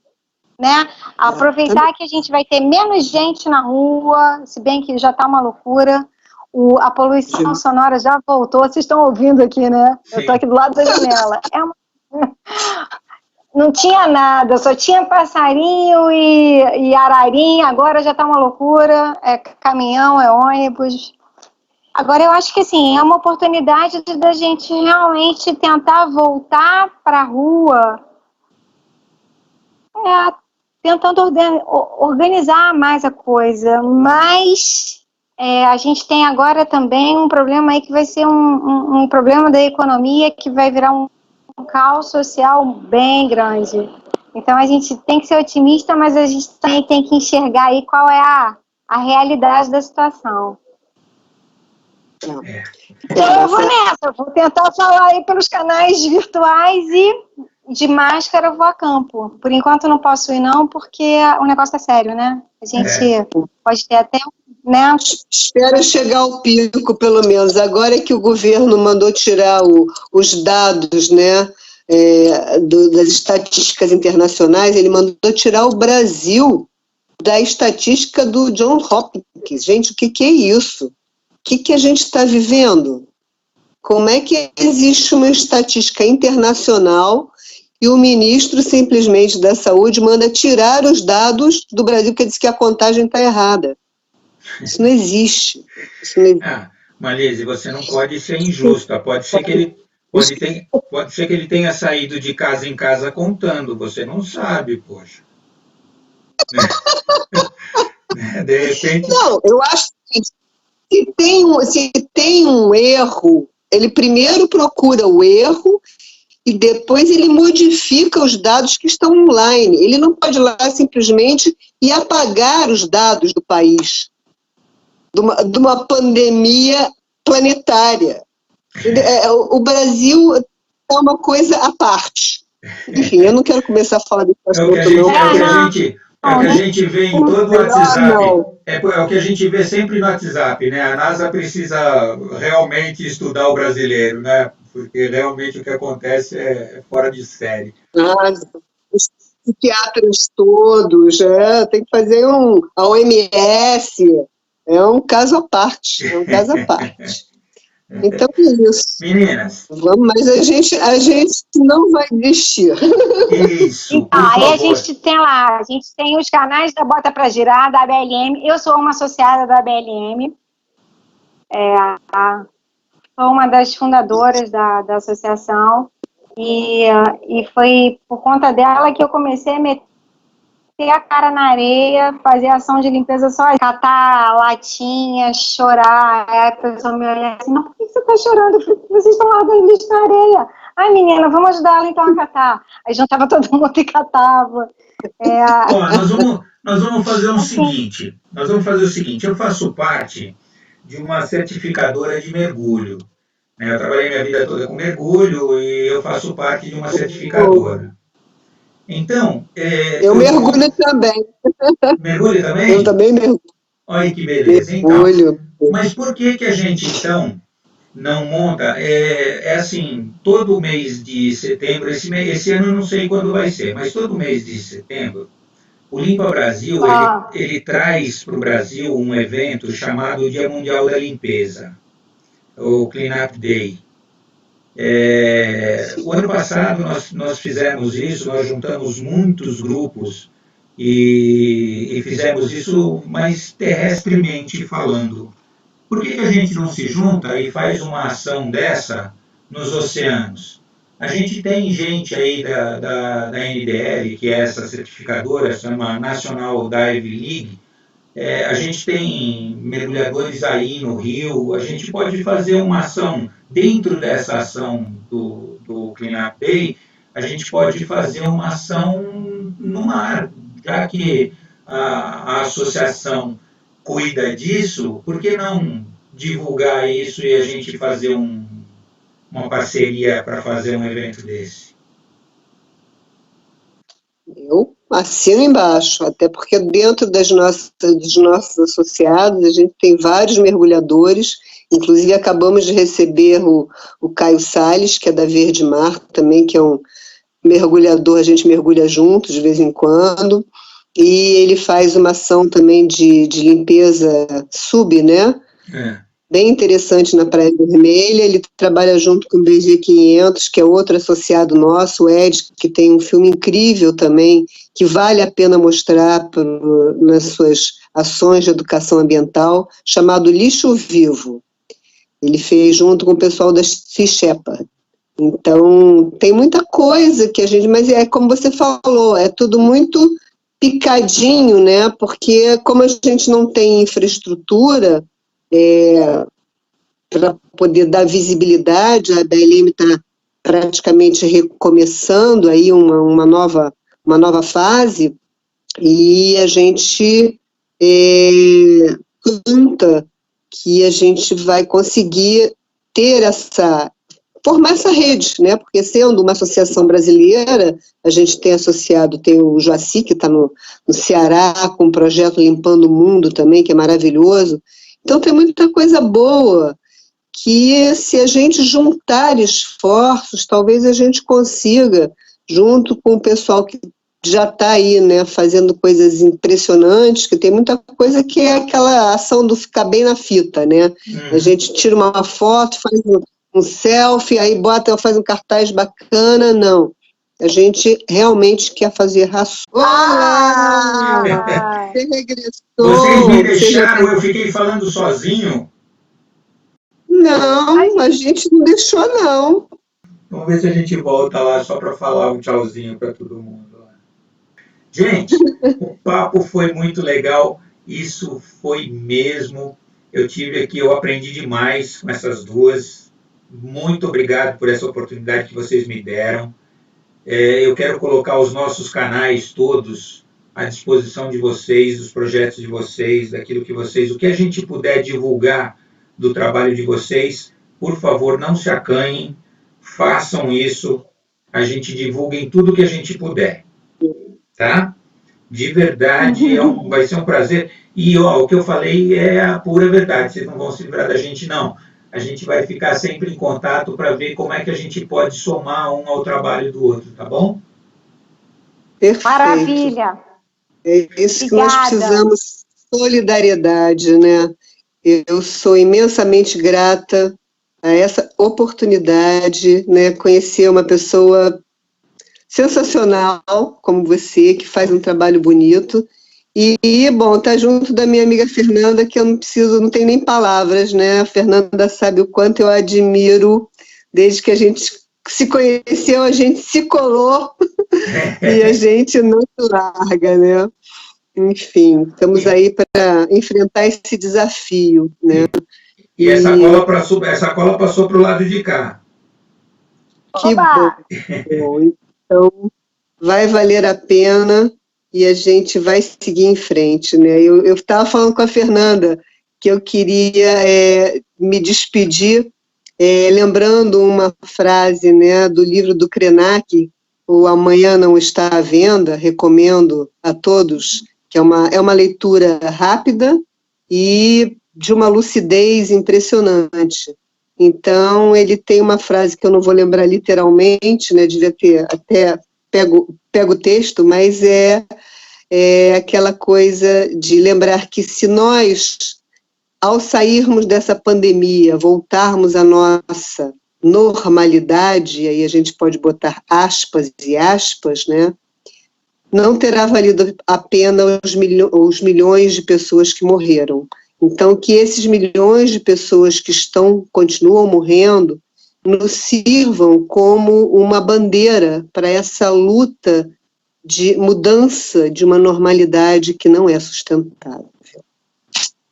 Né? Aproveitar que a gente vai ter menos gente na rua, se bem que já está uma loucura. A poluição sonora já voltou, vocês estão ouvindo aqui, né? Sim. Eu estou aqui do lado da janela. Não tinha nada, só tinha passarinho e ararinha, agora já está uma loucura, é caminhão, é ônibus. Agora eu acho que assim, é uma oportunidade da gente realmente tentar voltar para a rua, tentando organizar mais a coisa, mas a gente tem agora também um problema aí que vai ser um problema da economia que vai virar um caos social bem grande. Então a gente tem que ser otimista, mas a gente também tem que enxergar aí qual é a realidade da situação. Então eu vou nessa, eu vou tentar falar aí pelos canais virtuais e de máscara eu vou a campo. Por enquanto não posso ir não, porque o negócio é sério, né? A gente pode ter até, né? Espera chegar ao pico, pelo menos. Agora é que o governo mandou tirar os dados, né, das estatísticas internacionais, ele mandou tirar o Brasil da estatística do Johns Hopkins. Gente, o que é isso? O que a gente está vivendo? Como é que existe uma estatística internacional e o ministro simplesmente da Saúde manda tirar os dados do Brasil, porque diz que a contagem está errada? Isso não existe. Marlise, você não pode ser injusta. Pode ser que ele tenha saído de casa em casa contando. Você não sabe, poxa. De repente... Não, eu acho que se tem um erro, ele primeiro procura o erro e depois ele modifica os dados que estão online. Ele não pode ir lá simplesmente e apagar os dados do país, de uma pandemia planetária. O Brasil é uma coisa à parte. Enfim, eu não quero começar a falar desse assunto, É o que a gente vê em todo o WhatsApp. É o que a gente vê sempre no WhatsApp, né? A NASA precisa realmente estudar o brasileiro, né? Porque realmente o que acontece é fora de série. Os psiquiatras todos, tem que fazer a OMS, é um caso à parte, Então é isso. Meninas. Vamos, mas a gente não vai desistir. Isso. Então, aí a gente tem os canais da Bota Pra Girar, da ABLM. Eu sou uma associada da ABLM. Sou uma das fundadoras da associação. E foi por conta dela que eu comecei a meter a cara na areia, fazer ação de limpeza só, catar latinha, chorar. Aí a pessoa me olha assim, mas por que você está chorando? Vocês estão largando lixo na areia. Ai, menina, vamos ajudar ela então a catar. Aí juntava todo mundo e catava. Nós vamos fazer o seguinte. Eu faço parte de uma certificadora de mergulho. Eu trabalhei minha vida toda com mergulho e eu faço parte de uma certificadora. Então... eu mergulho também. Mergulho também? Eu também mergulho. Olha que beleza. Mergulho. Então, mas por que a gente, então, não monta? Assim, todo mês de setembro, esse ano eu não sei quando vai ser, mas todo mês de setembro, o Limpa Brasil, ele traz para o Brasil um evento chamado Dia Mundial da Limpeza, o Clean Up Day. O ano passado nós fizemos isso, nós juntamos muitos grupos e fizemos isso mais terrestremente falando. Por que a gente não se junta e faz uma ação dessa nos oceanos? A gente tem gente aí da NDL, que é essa certificadora, chama National Dive League. A gente tem mergulhadores aí no Rio, a gente pode fazer uma ação dentro dessa ação do Clean Up Day, a gente pode fazer uma ação no mar, já que a associação cuida disso, por que não divulgar isso e a gente fazer uma parceria para fazer um evento desse? Eu assino embaixo, até porque dentro dos nossos associados a gente tem vários mergulhadores, inclusive acabamos de receber o Caio Salles, que é da Verde Mar também, que é um mergulhador, a gente mergulha junto de vez em quando, e ele faz uma ação também de limpeza né? Bem interessante na Praia Vermelha. Ele trabalha junto com o BG500, que é outro associado nosso, o Ed, que tem um filme incrível também, que vale a pena mostrar nas suas ações de educação ambiental, chamado Lixo Vivo. Ele fez junto com o pessoal da Sea Shepherd. Então, tem muita coisa que a gente... Mas é como você falou, é tudo muito picadinho, né? Porque como a gente não tem infraestrutura para poder dar visibilidade, a BLM está praticamente recomeçando aí uma nova fase, e a gente conta que a gente vai conseguir formar essa rede, né? Porque sendo uma associação brasileira, a gente tem associado, tem o Joaci, que está no Ceará, com o projeto Limpando o Mundo também, que é maravilhoso. Então tem muita coisa boa, que se a gente juntar esforços, talvez a gente consiga, junto com o pessoal que já está aí, né, fazendo coisas impressionantes, que tem muita coisa que é aquela ação do ficar bem na fita, né? A gente tira uma foto, faz um selfie, aí faz um cartaz bacana, não. A gente realmente quer fazer rações. Você regressou. Vocês me deixaram, eu fiquei falando sozinho. Não, a gente não deixou, não. Vamos ver se a gente volta lá só para falar um tchauzinho para todo mundo. Gente, o papo foi muito legal, isso foi mesmo. Eu aprendi demais com essas duas. Muito obrigado por essa oportunidade que vocês me deram. Eu quero colocar os nossos canais todos à disposição de vocês, dos projetos de vocês, o que a gente puder divulgar do trabalho de vocês, por favor, não se acanhem, façam isso, a gente divulga em tudo que a gente puder, tá? De verdade, vai ser um prazer. E o que eu falei é a pura verdade, vocês não vão se livrar da gente, não. A gente vai ficar sempre em contato para ver como é que a gente pode somar um ao trabalho do outro, tá bom? Perfeito. Maravilha. É isso. Obrigada. Que nós precisamos, solidariedade, né? Eu sou imensamente grata a essa oportunidade, né? Conhecer uma pessoa sensacional como você, que faz um trabalho bonito. E, bom, tá junto da minha amiga Fernanda, que eu não tenho nem palavras, né? A Fernanda sabe o quanto eu admiro, desde que a gente se conheceu, a gente se colou e a gente não se larga, né? Enfim, estamos aí para enfrentar esse desafio, né? E essa cola passou para o lado de cá. Que bom. Então, vai valer a pena e a gente vai seguir em frente, né? Eu estava falando com a Fernanda que eu queria me despedir lembrando uma frase, né, do livro do Krenak, O Amanhã Não Está à Venda, recomendo a todos, que é uma leitura rápida e de uma lucidez impressionante. Então, ele tem uma frase que eu não vou lembrar literalmente, né, devia ter até pego o texto, mas é aquela coisa de lembrar que se nós, ao sairmos dessa pandemia, voltarmos à nossa normalidade, aí a gente pode botar aspas e aspas, né, não terá valido a pena os milhões de pessoas que morreram. Então, que esses milhões de pessoas que continuam morrendo, nos sirvam como uma bandeira para essa luta de mudança de uma normalidade que não é sustentável.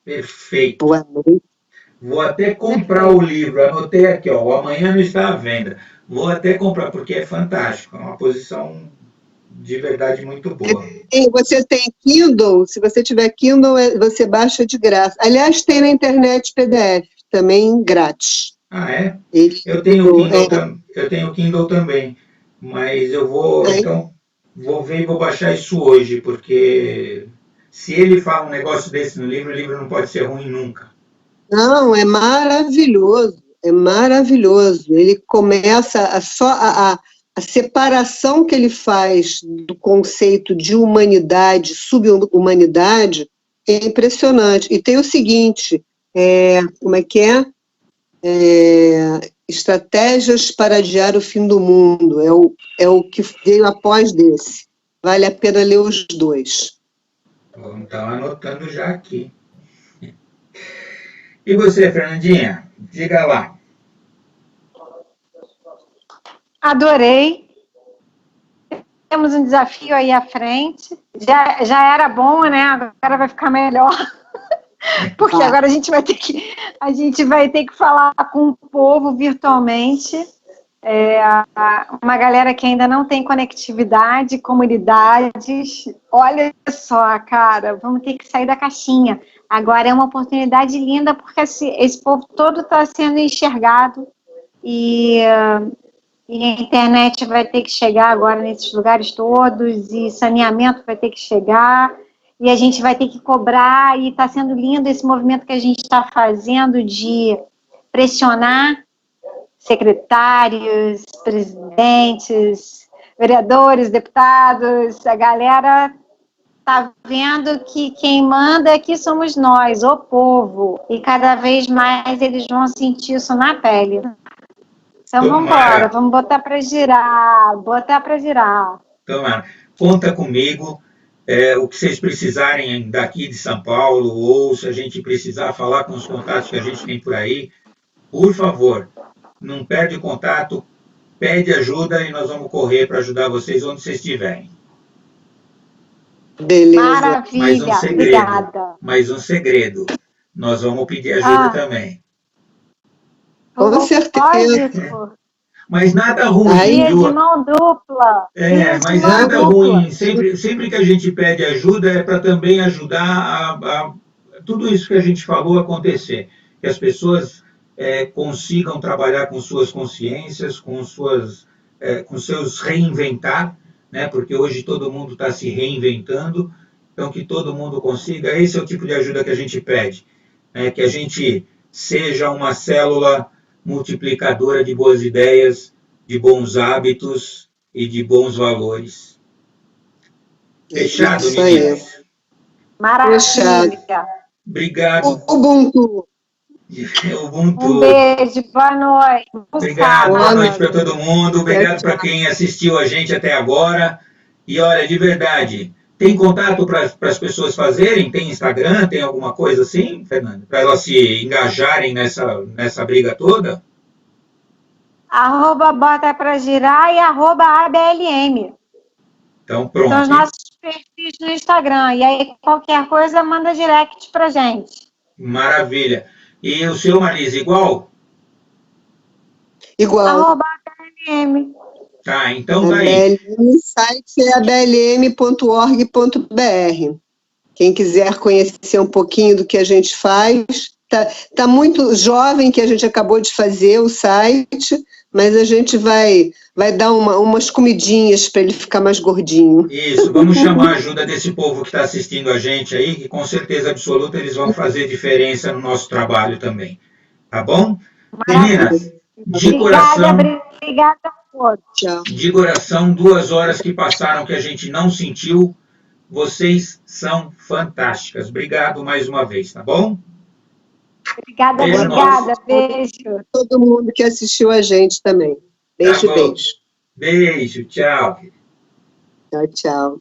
Perfeito. Boa noite. Vou até comprar o livro, anotei aqui, ó, O Amanhã Não Está à Venda. Vou até comprar, porque é fantástico, é uma posição de verdade muito boa. Você tem Kindle? Se você tiver Kindle, você baixa de graça. Aliás, tem na internet PDF, também grátis. Ah, é? Eu tenho Kindle também, mas eu vou, então, vou ver e vou baixar isso hoje, porque se ele fala um negócio desse no livro, o livro não pode ser ruim nunca. Não, é maravilhoso, é maravilhoso. Ele começa a separação que ele faz do conceito de humanidade, subhumanidade, é impressionante. E tem o seguinte, como é que é? Estratégias para adiar o fim do mundo, é o que veio após desse. Vale a pena ler os dois. Vamos estar anotando já aqui. E você, Fernandinha? Diga lá. Adorei. Temos um desafio aí à frente. já era bom, né? Agora vai ficar melhor. Porque agora a gente vai ter que falar com o povo virtualmente. Uma galera que ainda não tem conectividade, comunidades. Olha só, cara, vamos ter que sair da caixinha. Agora é uma oportunidade linda, porque esse povo todo está sendo enxergado e a internet vai ter que chegar agora nesses lugares todos, e saneamento vai ter que chegar, e a gente vai ter que cobrar, e está sendo lindo esse movimento que a gente está fazendo de pressionar secretários, presidentes, vereadores, deputados. A galera está vendo que quem manda aqui somos nós, o povo, e cada vez mais eles vão sentir isso na pele. Então vamos embora, vamos botar para girar. Tomara. Conta comigo, o que vocês precisarem daqui de São Paulo, ou se a gente precisar falar com os contatos que a gente tem por aí, por favor, não perde contato, pede ajuda e nós vamos correr para ajudar vocês onde vocês estiverem. Beleza. Maravilha, obrigada. Mais um segredo. Nós vamos pedir ajuda também. Com certeza. Mas nada ruim. De mão dupla. Mas nada ruim. Sempre que a gente pede ajuda é para também ajudar a tudo isso que a gente falou acontecer. Que as pessoas consigam trabalhar com suas consciências, com seus reinventar, né? Porque hoje todo mundo está se reinventando, então que todo mundo consiga. Esse é o tipo de ajuda que a gente pede, né? Que a gente seja uma célula multiplicadora de boas ideias, de bons hábitos e de bons valores. Fechado, meninas? Maravilha. Obrigado. Ubuntu. Um beijo, boa noite. Obrigado, boa noite para todo mundo. Obrigado para quem assistiu a gente até agora. E olha, de verdade, tem contato para as pessoas fazerem? Tem Instagram? Tem alguma coisa assim, Fernanda? Para elas se engajarem nessa briga toda? @bota pra girar e @ABLM. Então, pronto. São os nossos perfis no Instagram. E aí, qualquer coisa, manda direct pra gente. Maravilha. E o seu, Marisa, igual? Igual. @ABLM. Tá, então tá aí. O site é ablm.org.br. Quem quiser conhecer um pouquinho do que a gente faz, tá muito jovem, que a gente acabou de fazer o site, mas a gente vai dar umas comidinhas para ele ficar mais gordinho. Isso, vamos chamar a ajuda desse povo que está assistindo a gente aí, que com certeza absoluta eles vão fazer diferença no nosso trabalho também. Tá bom? Meninas, de coração... Obrigada a todos. Tchau. De coração, 2 horas que passaram que a gente não sentiu. Vocês são fantásticas. Obrigado mais uma vez, tá bom? Obrigada. Beijo. Todo mundo que assistiu a gente também. Beijo, beijo. Beijo, tchau. Tchau, tchau.